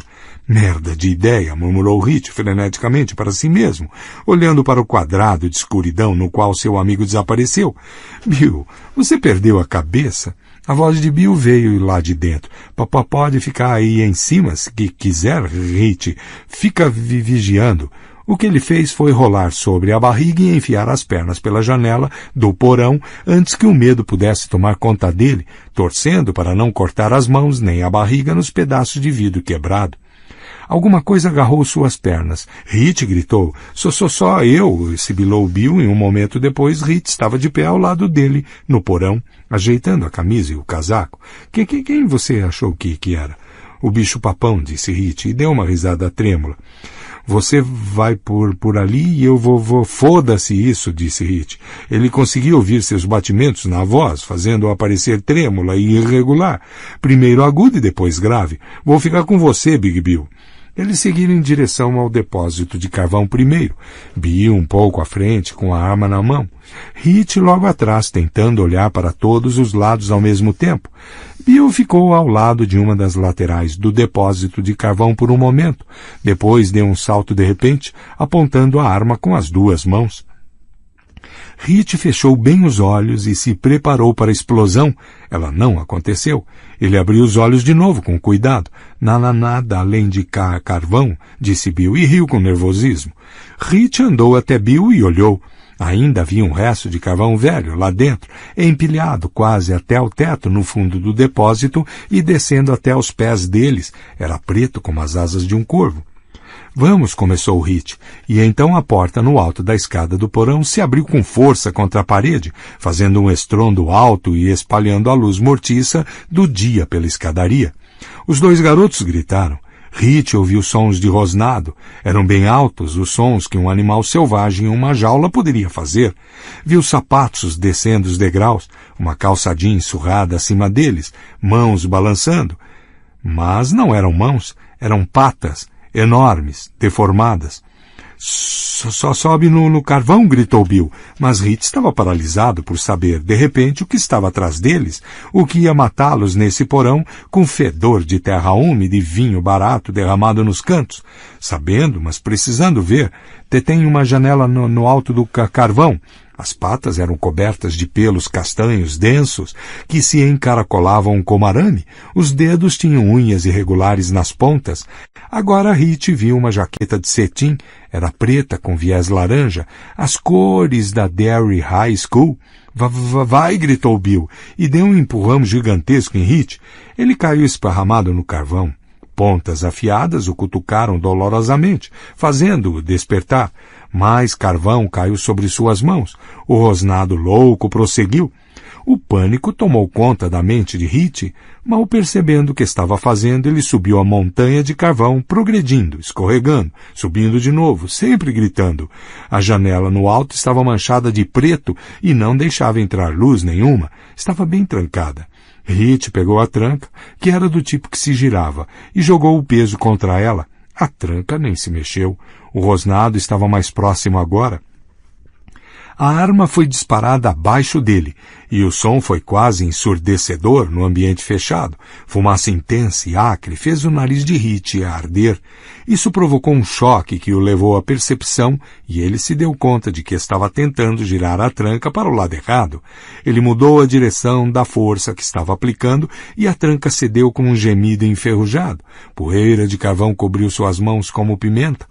Merda de ideia, murmurou Hit freneticamente para si mesmo, olhando para o quadrado de escuridão no qual seu amigo desapareceu. Bill, você perdeu a cabeça? A voz de Bill veio lá de dentro. Papá pode ficar aí em cima se quiser, Hit. Fica vigiando. O que ele fez foi rolar sobre a barriga e enfiar as pernas pela janela do porão antes que o medo pudesse tomar conta dele, torcendo para não cortar as mãos nem a barriga nos pedaços de vidro quebrado. Alguma coisa agarrou suas pernas. Hit gritou. Só eu, sibilou Bill, e um momento depois Hit estava de pé ao lado dele, no porão, ajeitando a camisa e o casaco. Quem você achou que era? O bicho-papão, disse Hit, e deu uma risada trêmula. Você vai por ali e eu vou... Foda-se isso, disse Hit. Ele conseguiu ouvir seus batimentos na voz, fazendo-a parecer trêmula e irregular. Primeiro agudo e depois grave. Vou ficar com você, Big Bill. Eles seguiram em direção ao depósito de carvão primeiro. Bill um pouco à frente, com a arma na mão. Hit logo atrás, tentando olhar para todos os lados ao mesmo tempo. Bill ficou ao lado de uma das laterais do depósito de carvão por um momento. Depois deu um salto de repente, apontando a arma com as duas mãos. Hit fechou bem os olhos e se preparou para a explosão. Ela não aconteceu. Ele abriu os olhos de novo com cuidado. Nada além de carvão, disse Bill e riu com nervosismo. Hit andou até Bill e olhou. Ainda havia um resto de carvão velho lá dentro, empilhado quase até o teto no fundo do depósito e descendo até os pés deles. Era preto como as asas de um corvo. Vamos, começou Hit, e então a porta no alto da escada do porão se abriu com força contra a parede, fazendo um estrondo alto e espalhando a luz mortiça do dia pela escadaria. Os dois garotos gritaram. Hit ouviu sons de rosnado. Eram bem altos os sons que um animal selvagem em uma jaula poderia fazer. Viu sapatos descendo os degraus, uma calça jeans surrada acima deles, mãos balançando. Mas não eram mãos, eram patas, enormes, deformadas. Só sobe no carvão, gritou Bill, mas Hit estava paralisado por saber, de repente, o que estava atrás deles, o que ia matá-los nesse porão com fedor de terra úmida e vinho barato derramado nos cantos. Sabendo, mas precisando ver, detém uma janela no alto do carvão. As patas eram cobertas de pelos castanhos densos que se encaracolavam como arame. Os dedos tinham unhas irregulares nas pontas. Agora Hit viu uma jaqueta de cetim. Era preta com viés laranja. As cores da Derry High School. Vai, gritou Bill, e deu um empurrão gigantesco em Hit. Ele caiu esparramado no carvão. Pontas afiadas o cutucaram dolorosamente, fazendo-o despertar. Mais carvão caiu sobre suas mãos. O rosnado louco prosseguiu. O pânico tomou conta da mente de Hit. Mal percebendo o que estava fazendo, ele subiu a montanha de carvão, progredindo, escorregando, subindo de novo, sempre gritando. A janela no alto estava manchada de preto e não deixava entrar luz nenhuma. Estava bem trancada. Hit pegou a tranca, que era do tipo que se girava, e jogou o peso contra ela. A tranca nem se mexeu. O rosnado estava mais próximo agora. A arma foi disparada abaixo dele, e o som foi quase ensurdecedor no ambiente fechado. Fumaça intensa e acre fez o nariz de Hit arder. Isso provocou um choque que o levou à percepção, e ele se deu conta de que estava tentando girar a tranca para o lado errado. Ele mudou a direção da força que estava aplicando, e a tranca cedeu com um gemido enferrujado. Poeira de carvão cobriu suas mãos como pimenta.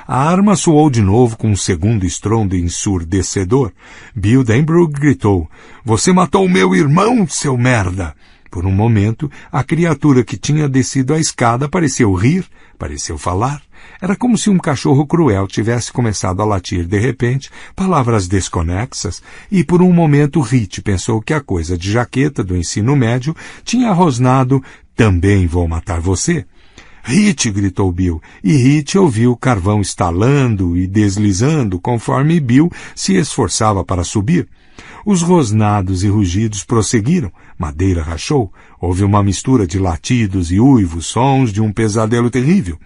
A arma soou de novo com um segundo estrondo ensurdecedor. Bill Denbrook gritou: "Você matou meu irmão, seu merda!" Por um momento, a criatura que tinha descido a escada pareceu rir, pareceu falar. Era como se um cachorro cruel tivesse começado a latir de repente, palavras desconexas, e por um momento Hit pensou que a coisa de jaqueta do ensino médio tinha rosnado: "Também vou matar você." "Hit!" gritou Bill, e Hit ouviu o carvão estalando e deslizando conforme Bill se esforçava para subir. Os rosnados e rugidos prosseguiram, madeira rachou, houve uma mistura de latidos e uivos, sons de um pesadelo terrível.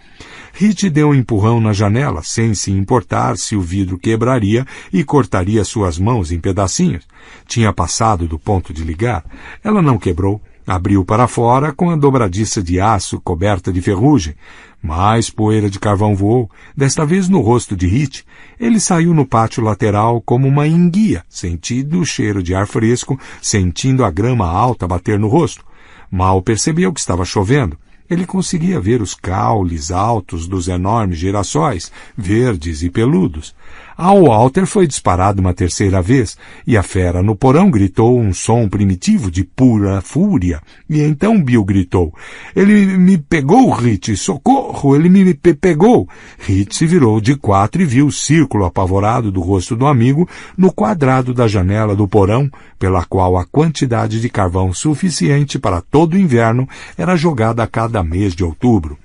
Hit deu um empurrão na janela, sem se importar se o vidro quebraria e cortaria suas mãos em pedacinhos. Tinha passado do ponto de ligar. Ela não quebrou. Abriu para fora com a dobradiça de aço coberta de ferrugem. Mais poeira de carvão voou, desta vez no rosto de Hit. Ele saiu no pátio lateral como uma enguia, sentindo o cheiro de ar fresco, sentindo a grama alta bater no rosto. Mal percebeu que estava chovendo. Ele conseguia ver os caules altos dos enormes girassóis, verdes e peludos. Al Walter foi disparado uma terceira vez, e a fera no porão gritou um som primitivo de pura fúria. E então Bill gritou: "Ele me pegou, Hit! Socorro! Ele me pegou!" Hit se virou de quatro e viu o círculo apavorado do rosto do amigo no quadrado da janela do porão, pela qual a quantidade de carvão suficiente para todo o inverno era jogada a cada mês de outubro.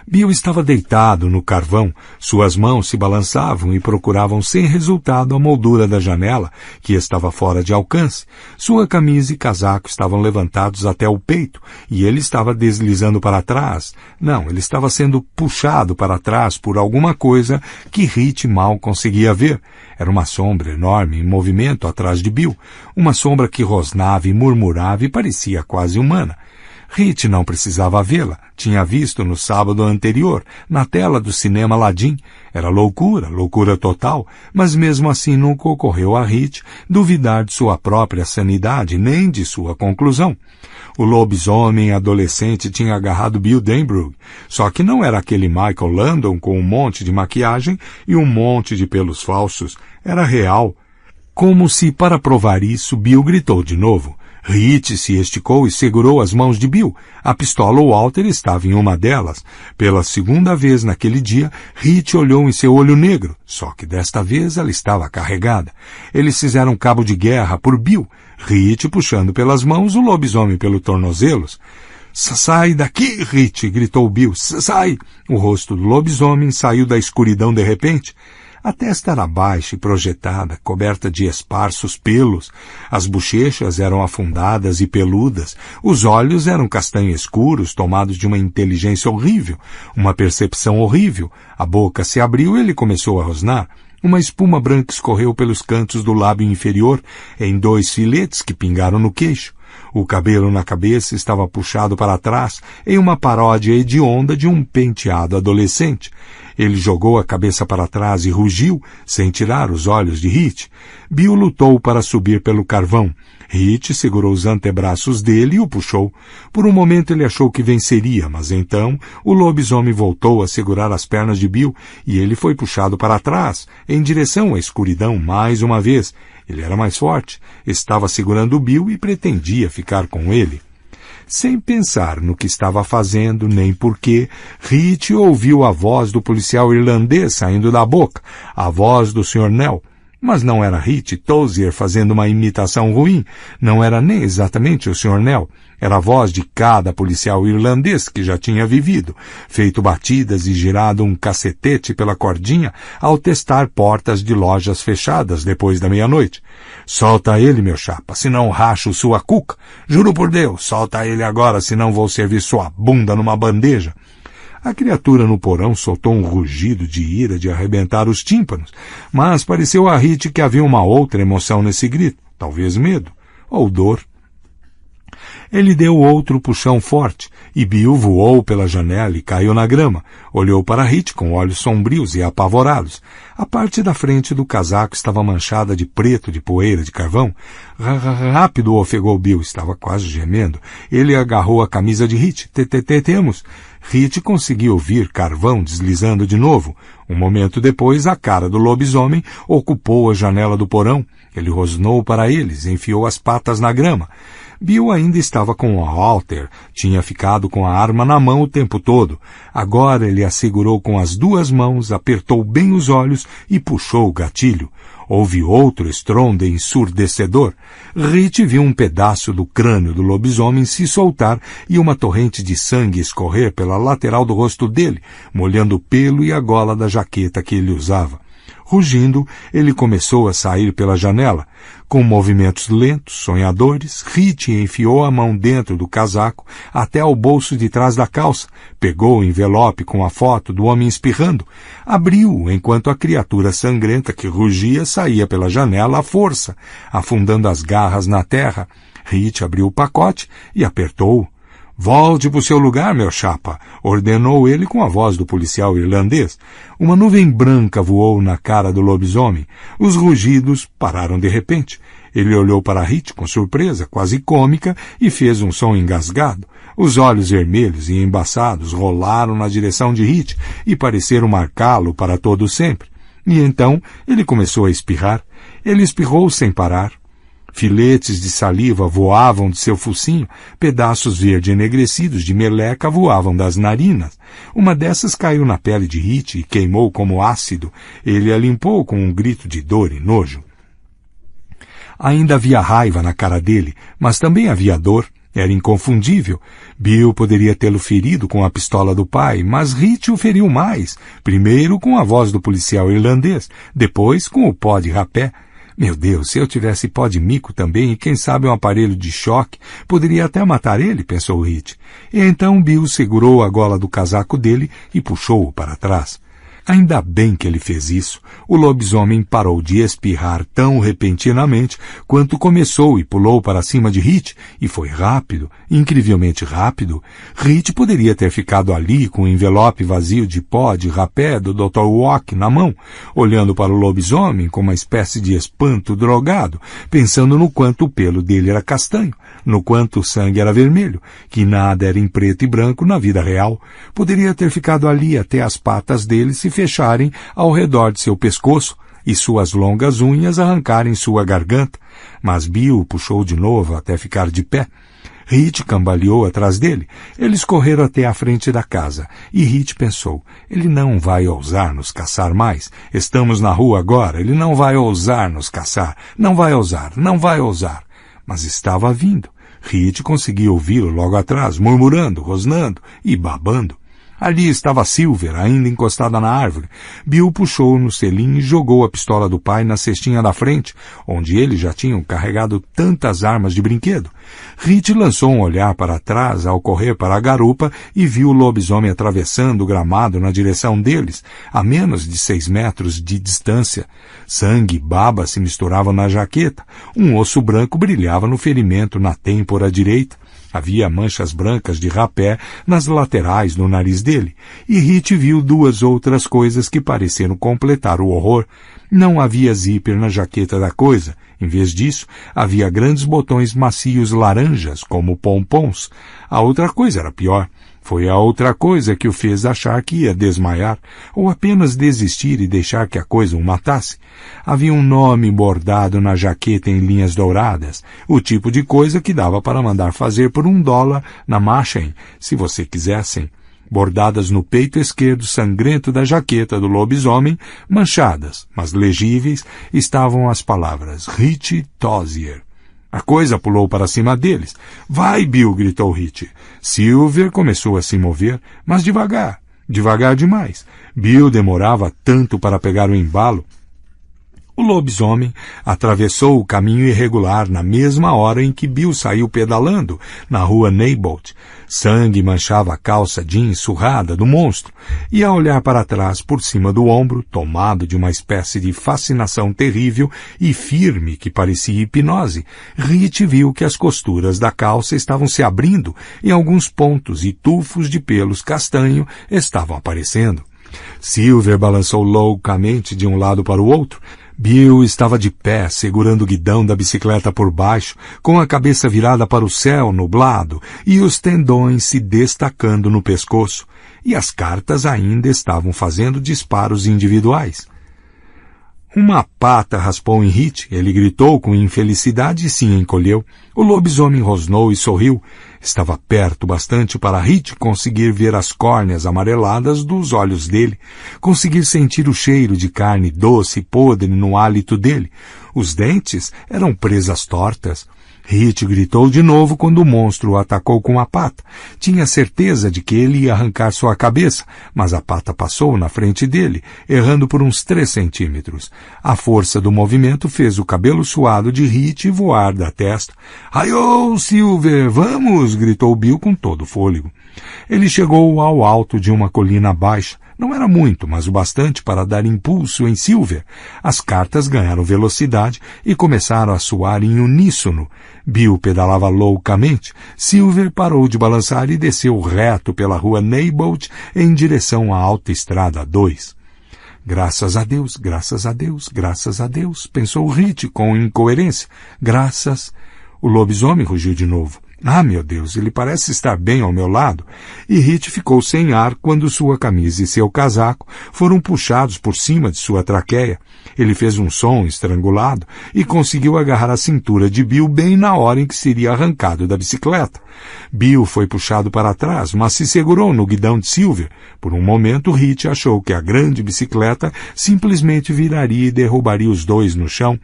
Bill estava deitado no carvão, suas mãos se balançavam e procuravam sem resultado a moldura da janela, que estava fora de alcance. Sua camisa e casaco estavam levantados até o peito, e ele estava deslizando para trás. Não, ele estava sendo puxado para trás por alguma coisa que Hit mal conseguia ver. Era uma sombra enorme em movimento atrás de Bill, uma sombra que rosnava e murmurava e parecia quase humana. Hit não precisava vê-la. Tinha visto no sábado anterior, na tela do cinema Aladdin. Era loucura, loucura total, mas mesmo assim nunca ocorreu a Hit duvidar de sua própria sanidade, nem de sua conclusão. O lobisomem adolescente tinha agarrado Bill Denbrook, só que não era aquele Michael Landon com um monte de maquiagem e um monte de pelos falsos. Era real. Como se, para provar isso, Bill gritou de novo. Hit se esticou e segurou as mãos de Bill. A pistola Walter estava em uma delas. Pela segunda vez naquele dia, Hit olhou em seu olho negro, só que desta vez ela estava carregada. Eles fizeram cabo de guerra por Bill, Hit puxando pelas mãos, o lobisomem pelos tornozelos. "Sai daqui, Hit!" gritou Bill. "Sai!" O rosto do lobisomem saiu da escuridão de repente. A testa era baixa e projetada, coberta de esparsos pelos. As bochechas eram afundadas e peludas. Os olhos eram castanho escuros, tomados de uma inteligência horrível, uma percepção horrível. A boca se abriu e ele começou a rosnar. Uma espuma branca escorreu pelos cantos do lábio inferior, em 2 filetes que pingaram no queixo. O cabelo na cabeça estava puxado para trás, em uma paródia hedionda de um penteado adolescente. Ele jogou a cabeça para trás e rugiu, sem tirar os olhos de Hit. Bill lutou para subir pelo carvão. Hit segurou os antebraços dele e o puxou. Por um momento ele achou que venceria, mas então o lobisomem voltou a segurar as pernas de Bill e ele foi puxado para trás, em direção à escuridão mais uma vez. Ele era mais forte, estava segurando Bill e pretendia ficar com ele. Sem pensar no que estava fazendo, nem porquê, Hit ouviu a voz do policial irlandês saindo da boca, a voz do Sr. Nell. Mas não era Hit Tozier fazendo uma imitação ruim, não era nem exatamente o Sr. Nell. Era a voz de cada policial irlandês que já tinha vivido, feito batidas e girado um cacetete pela cordinha ao testar portas de lojas fechadas depois da meia-noite. "Solta ele, meu chapa, senão racho sua cuca. Juro por Deus, solta ele agora, senão vou servir sua bunda numa bandeja." A criatura no porão soltou um rugido de ira de arrebentar os tímpanos, mas pareceu a Hit que havia uma outra emoção nesse grito, talvez medo, ou dor. Ele deu outro puxão forte, e Bill voou pela janela e caiu na grama. Olhou para Hit com olhos sombrios e apavorados. A parte da frente do casaco estava manchada de preto, de poeira, de carvão. Rápido, ofegou Bill. Estava quase gemendo. Ele agarrou a camisa de Hit. Temos. Hit conseguiu ouvir carvão deslizando de novo. Um momento depois, a cara do lobisomem ocupou a janela do porão. Ele rosnou para eles, enfiou as patas na grama. Bill ainda estava com o Walter, tinha ficado com a arma na mão o tempo todo. Agora ele a segurou com as duas mãos, apertou bem os olhos e puxou o gatilho. Houve outro estrondo ensurdecedor. Hit viu um pedaço do crânio do lobisomem se soltar e uma torrente de sangue escorrer pela lateral do rosto dele, molhando o pelo e a gola da jaqueta que ele usava. Rugindo, ele começou a sair pela janela. Com movimentos lentos, sonhadores, Hit enfiou a mão dentro do casaco até ao bolso de trás da calça, pegou o envelope com a foto do homem espirrando, abriu enquanto a criatura sangrenta que rugia saía pela janela à força, afundando as garras na terra. Hit abriu o pacote e apertou-o. Volte para o seu lugar, meu chapa, ordenou ele com a voz do policial irlandês. Uma nuvem branca voou na cara do lobisomem. Os rugidos pararam de repente. Ele olhou para Hit com surpresa, quase cômica, e fez um som engasgado. Os olhos vermelhos e embaçados rolaram na direção de Hit e pareceram marcá-lo para todo sempre. E então ele começou a espirrar. Ele espirrou sem parar. Filetes de saliva voavam de seu focinho, pedaços verde enegrecidos de meleca voavam das narinas. Uma dessas caiu na pele de Hit e queimou como ácido. Ele a limpou com um grito de dor e nojo. Ainda havia raiva na cara dele, mas também havia dor. Era inconfundível. Bill poderia tê-lo ferido com a pistola do pai, mas Hit o feriu mais. Primeiro com a voz do policial irlandês, depois com o pó de rapé. Meu Deus, se eu tivesse pó de mico também e quem sabe um aparelho de choque, poderia até matar ele, pensou Hit. E então Bill segurou a gola do casaco dele e puxou-o para trás. Ainda bem que ele fez isso. O lobisomem parou de espirrar tão repentinamente quanto começou e pulou para cima de Hit, e foi rápido, incrivelmente rápido. Hit poderia ter ficado ali com o envelope vazio de pó de rapé do Dr. Walk na mão, olhando para o lobisomem com uma espécie de espanto drogado, pensando no quanto o pelo dele era castanho, no quanto o sangue era vermelho, que nada era em preto e branco na vida real. Poderia ter ficado ali até as patas dele se fecharem ao redor de seu pescoço e suas longas unhas arrancarem sua garganta. Mas Bill o puxou de novo até ficar de pé. Hit cambaleou atrás dele. Eles correram até a frente da casa, e Hit pensou, ele não vai ousar nos caçar mais. Estamos na rua agora, ele não vai ousar nos caçar. Não vai ousar. Mas estava vindo. Hit conseguia ouvi-lo logo atrás, murmurando, rosnando e babando. Ali estava Silver, ainda encostada na árvore. Bill puxou no selim e jogou a pistola do pai na cestinha da frente, onde eles já tinham carregado tantas armas de brinquedo. Hit lançou um olhar para trás ao correr para a garupa e viu o lobisomem atravessando o gramado na direção deles, a menos de 6 metros de distância. Sangue e baba se misturavam na jaqueta. Um osso branco brilhava no ferimento na têmpora direita. Havia manchas brancas de rapé nas laterais do nariz dele, e Hit viu 2 outras coisas que pareceram completar o horror. Não havia zíper na jaqueta da coisa. Em vez disso, havia grandes botões macios laranjas, como pompons. A outra coisa era pior. Foi a outra coisa que o fez achar que ia desmaiar, ou apenas desistir e deixar que a coisa o matasse. Havia um nome bordado na jaqueta em linhas douradas, o tipo de coisa que dava para mandar fazer por $1 na Machen, se você quisessem. Bordadas no peito esquerdo sangrento da jaqueta do lobisomem, manchadas, mas legíveis, estavam as palavras Hit Tozier. A coisa pulou para cima deles. Vai, Bill, gritou Hit. Silver começou a se mover, mas devagar demais. Bill demorava tanto para pegar o embalo. O lobisomem atravessou o caminho irregular na mesma hora em que Bill saiu pedalando na rua Neibolt. Sangue manchava a calça jeans surrada do monstro, e ao olhar para trás por cima do ombro, tomado de uma espécie de fascinação terrível e firme que parecia hipnose, Hit viu que as costuras da calça estavam se abrindo em alguns pontos e tufos de pelos castanho estavam aparecendo. Silver balançou loucamente de um lado para o outro. Bill estava de pé, segurando o guidão da bicicleta por baixo, com a cabeça virada para o céu nublado e os tendões se destacando no pescoço, e as cartas ainda estavam fazendo disparos individuais. Uma pata raspou em Hit. Ele gritou com infelicidade e se encolheu. O lobisomem rosnou e sorriu. Estava perto bastante para Hit conseguir ver as córneas amareladas dos olhos dele, conseguir sentir o cheiro de carne doce e podre no hálito dele. Os dentes eram presas tortas. Hit gritou de novo quando o monstro o atacou com a pata. Tinha certeza de que ele ia arrancar sua cabeça, mas a pata passou na frente dele, errando por uns 3 centímetros. A força do movimento fez o cabelo suado de Hit voar da testa. "Raiô, Silver, vamos!" gritou Bill com todo o fôlego. Ele chegou ao alto de uma colina baixa. Não era muito, mas o bastante para dar impulso em Silver. As cartas ganharam velocidade e começaram a soar em uníssono. Bill pedalava loucamente. Silver parou de balançar e desceu reto pela rua Neibolt em direção à autoestrada 2. Graças a Deus, graças a Deus, graças a Deus, pensou Hit com incoerência. Graças... O lobisomem rugiu de novo. Ah, meu Deus, ele parece estar bem ao meu lado. E Hit ficou sem ar quando sua camisa e seu casaco foram puxados por cima de sua traqueia. Ele fez um som estrangulado e conseguiu agarrar a cintura de Bill bem na hora em que seria arrancado da bicicleta. Bill foi puxado para trás, mas se segurou no guidão de Silver. Por um momento, Hit achou que a grande bicicleta simplesmente viraria e derrubaria os dois no chão.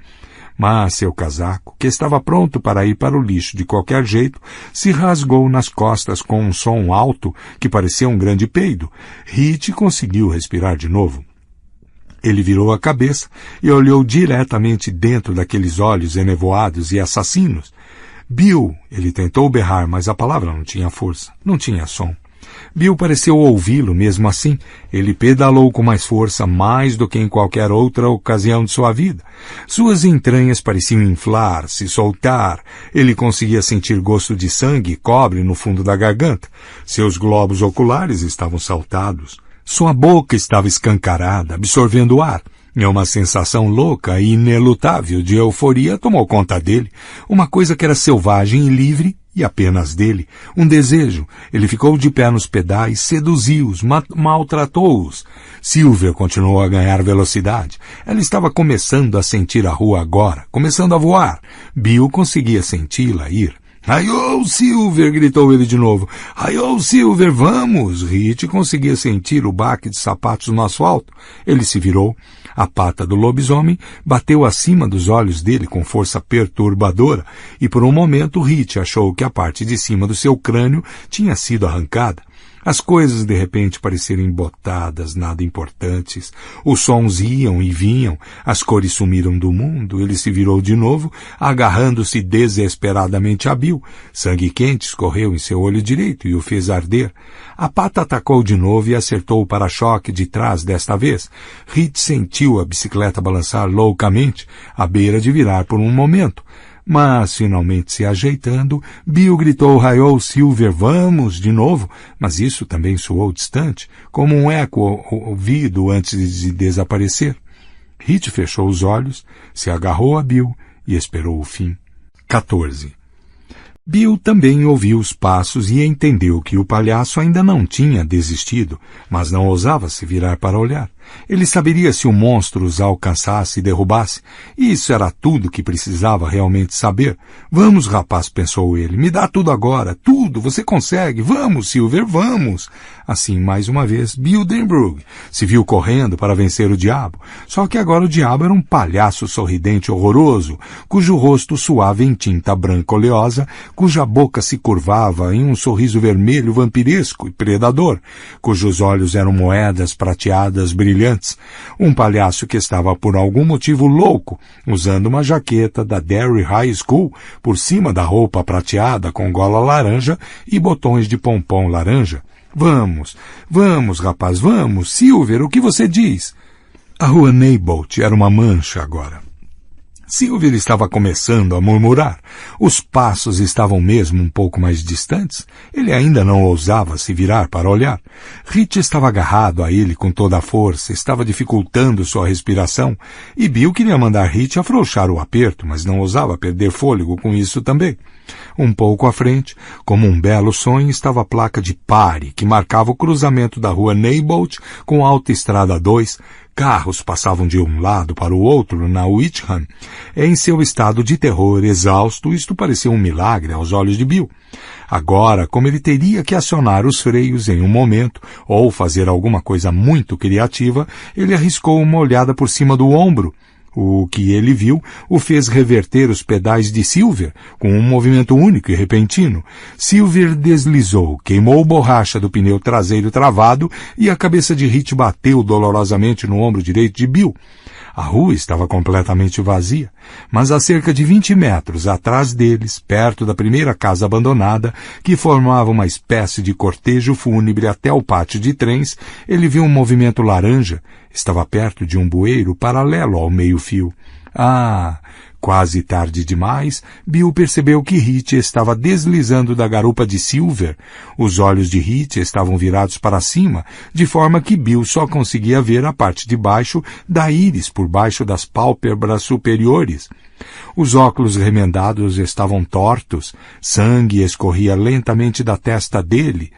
Mas seu casaco, que estava pronto para ir para o lixo de qualquer jeito, se rasgou nas costas com um som alto que parecia um grande peido. Hit conseguiu respirar de novo. Ele virou a cabeça e olhou diretamente dentro daqueles olhos enevoados e assassinos. Bill, ele tentou berrar, mas a palavra não tinha força, não tinha som. Bill pareceu ouvi-lo mesmo assim. Ele pedalou com mais força, mais do que em qualquer outra ocasião de sua vida. Suas entranhas pareciam inflar, se soltar. Ele conseguia sentir gosto de sangue e cobre no fundo da garganta. Seus globos oculares estavam saltados. Sua boca estava escancarada, absorvendo ar. E uma sensação louca e inelutável de euforia tomou conta dele. Uma coisa que era selvagem e livre e apenas dele. Um desejo. Ele ficou de pé nos pedais, seduziu-os, maltratou-os. Silver continuou a ganhar velocidade. Ela estava começando a sentir a rua agora, começando a voar. Bill conseguia senti-la ir. "Raiô, Silver!" gritou ele de novo. "Raiô, Silver, vamos!" Hit conseguia sentir o baque de sapatos no asfalto. Ele se virou. A pata do lobisomem bateu acima dos olhos dele com força perturbadora, e por um momento Hit achou que a parte de cima do seu crânio tinha sido arrancada. As coisas de repente pareceram embotadas, nada importantes. Os sons iam e vinham, as cores sumiram do mundo. Ele se virou de novo, agarrando-se desesperadamente a Bill. Sangue quente escorreu em seu olho direito e o fez arder. A pata atacou de novo e acertou o para-choque de trás desta vez. Hit sentiu a bicicleta balançar loucamente, à beira de virar por um momento. Mas, finalmente se ajeitando, Bill gritou "Raiô, Silver, vamos!" de novo, mas isso também soou distante, como um eco ouvido antes de desaparecer. Hit fechou os olhos, se agarrou a Bill e esperou o fim. 14. Bill também ouviu os passos e entendeu que o palhaço ainda não tinha desistido, mas não ousava se virar para olhar. Ele saberia se o monstro os alcançasse e derrubasse, e isso era tudo que precisava realmente saber. "Vamos, rapaz", pensou ele, "me dá tudo agora, tudo, você consegue, vamos, Silver, vamos." Assim, mais uma vez, Bill Denbrough se viu correndo para vencer o diabo, só que agora o diabo era um palhaço sorridente horroroso, cujo rosto suava em tinta branca oleosa, cuja boca se curvava em um sorriso vermelho vampiresco e predador, cujos olhos eram moedas prateadas brilhantes brilhantes. Um palhaço que estava por algum motivo louco, usando uma jaqueta da Derry High School por cima da roupa prateada com gola laranja e botões de pompom laranja. Vamos, rapaz, vamos. Silver, o que você diz? A rua Neibolt era uma mancha agora. Silver estava começando a murmurar. Os passos estavam mesmo um pouco mais distantes. Ele ainda não ousava se virar para olhar. Rich estava agarrado a ele com toda a força, estava dificultando sua respiração, e Bill queria mandar Rich afrouxar o aperto, mas não ousava perder fôlego com isso também. Um pouco à frente, como um belo sonho, estava a placa de pare, que marcava o cruzamento da rua Neibolt com a Autoestrada 2. Carros passavam de um lado para o outro na Witcham. Em seu estado de terror exausto, isto parecia um milagre aos olhos de Bill. Agora, como ele teria que acionar os freios em um momento, ou fazer alguma coisa muito criativa, ele arriscou uma olhada por cima do ombro. O que ele viu o fez reverter os pedais de Silver, com um movimento único e repentino. Silver deslizou, queimou borracha do pneu traseiro travado e a cabeça de Rich bateu dolorosamente no ombro direito de Bill. A rua estava completamente vazia, mas a cerca de 20 metros atrás deles, perto da primeira casa abandonada, que formava uma espécie de cortejo fúnebre até o pátio de trens, ele viu um movimento laranja. Estava perto de um bueiro paralelo ao meio-fio. Quase tarde demais, Bill percebeu que Rich estava deslizando da garupa de Silver. Os olhos de Rich estavam virados para cima, de forma que Bill só conseguia ver a parte de baixo da íris por baixo das pálpebras superiores. Os óculos remendados estavam tortos, sangue escorria lentamente da testa dele.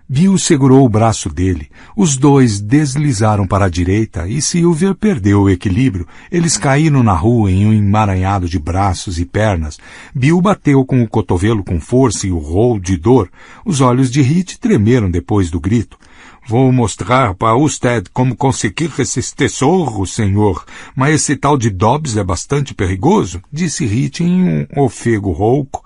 Bill segurou o braço dele. Os dois deslizaram para a direita e Silver perdeu o equilíbrio. Eles caíram na rua em um emaranhado de braços e pernas. Bill bateu com o cotovelo com força e urrou de dor. Os olhos de Rich tremeram depois do grito. Vou mostrar para usted como conseguir esses tesouros, senhor. Mas esse tal de Dobbs é bastante perigoso, disse Rich em um ofego rouco.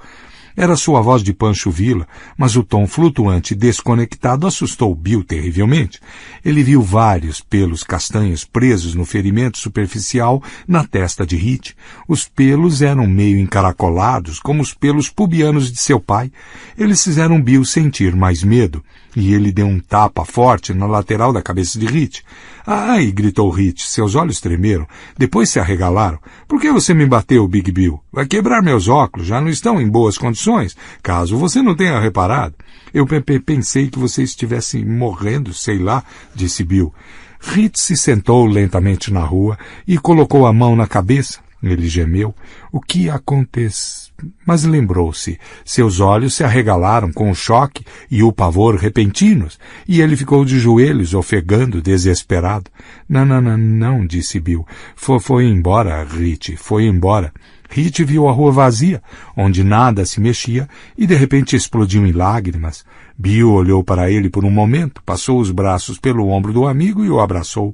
Era sua voz de Pancho Villa, mas o tom flutuante e desconectado assustou Bill terrivelmente. Ele viu vários pelos castanhos presos no ferimento superficial na testa de Rich. Os pelos eram meio encaracolados, como os pelos pubianos de seu pai. Eles fizeram Bill sentir mais medo, e ele deu um tapa forte na lateral da cabeça de Rich. Ai! Gritou Rich. Seus olhos tremeram. Depois se arregalaram. Por que você me bateu, Big Bill? Vai quebrar meus óculos. Já não estão em boas condições, caso você não tenha reparado. Eu pensei que você estivesse morrendo, sei lá, disse Bill. Rich se sentou lentamente na rua e colocou a mão na cabeça. Ele gemeu. O que aconteceu? Mas lembrou-se. Seus olhos se arregalaram com o choque e o pavor repentinos, e ele ficou de joelhos, ofegando, desesperado. Não, disse Bill. Foi embora, Rich, foi embora. Rich viu a rua vazia, onde nada se mexia, e de repente explodiu em lágrimas. Bill olhou para ele por um momento, passou os braços pelo ombro do amigo e o abraçou.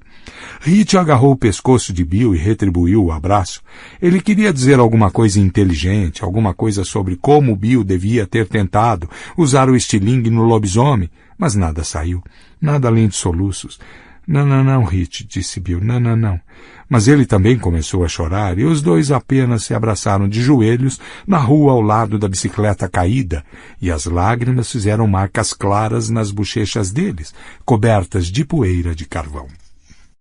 Rich agarrou o pescoço de Bill e retribuiu o abraço. Ele queria dizer alguma coisa inteligente, alguma coisa sobre como Bill devia ter tentado usar o estilingue no lobisomem, mas nada saiu, nada além de soluços. Não, Rich, disse Bill, não. Mas ele também começou a chorar e os dois apenas se abraçaram de joelhos na rua ao lado da bicicleta caída, e as lágrimas fizeram marcas claras nas bochechas deles, cobertas de poeira de carvão.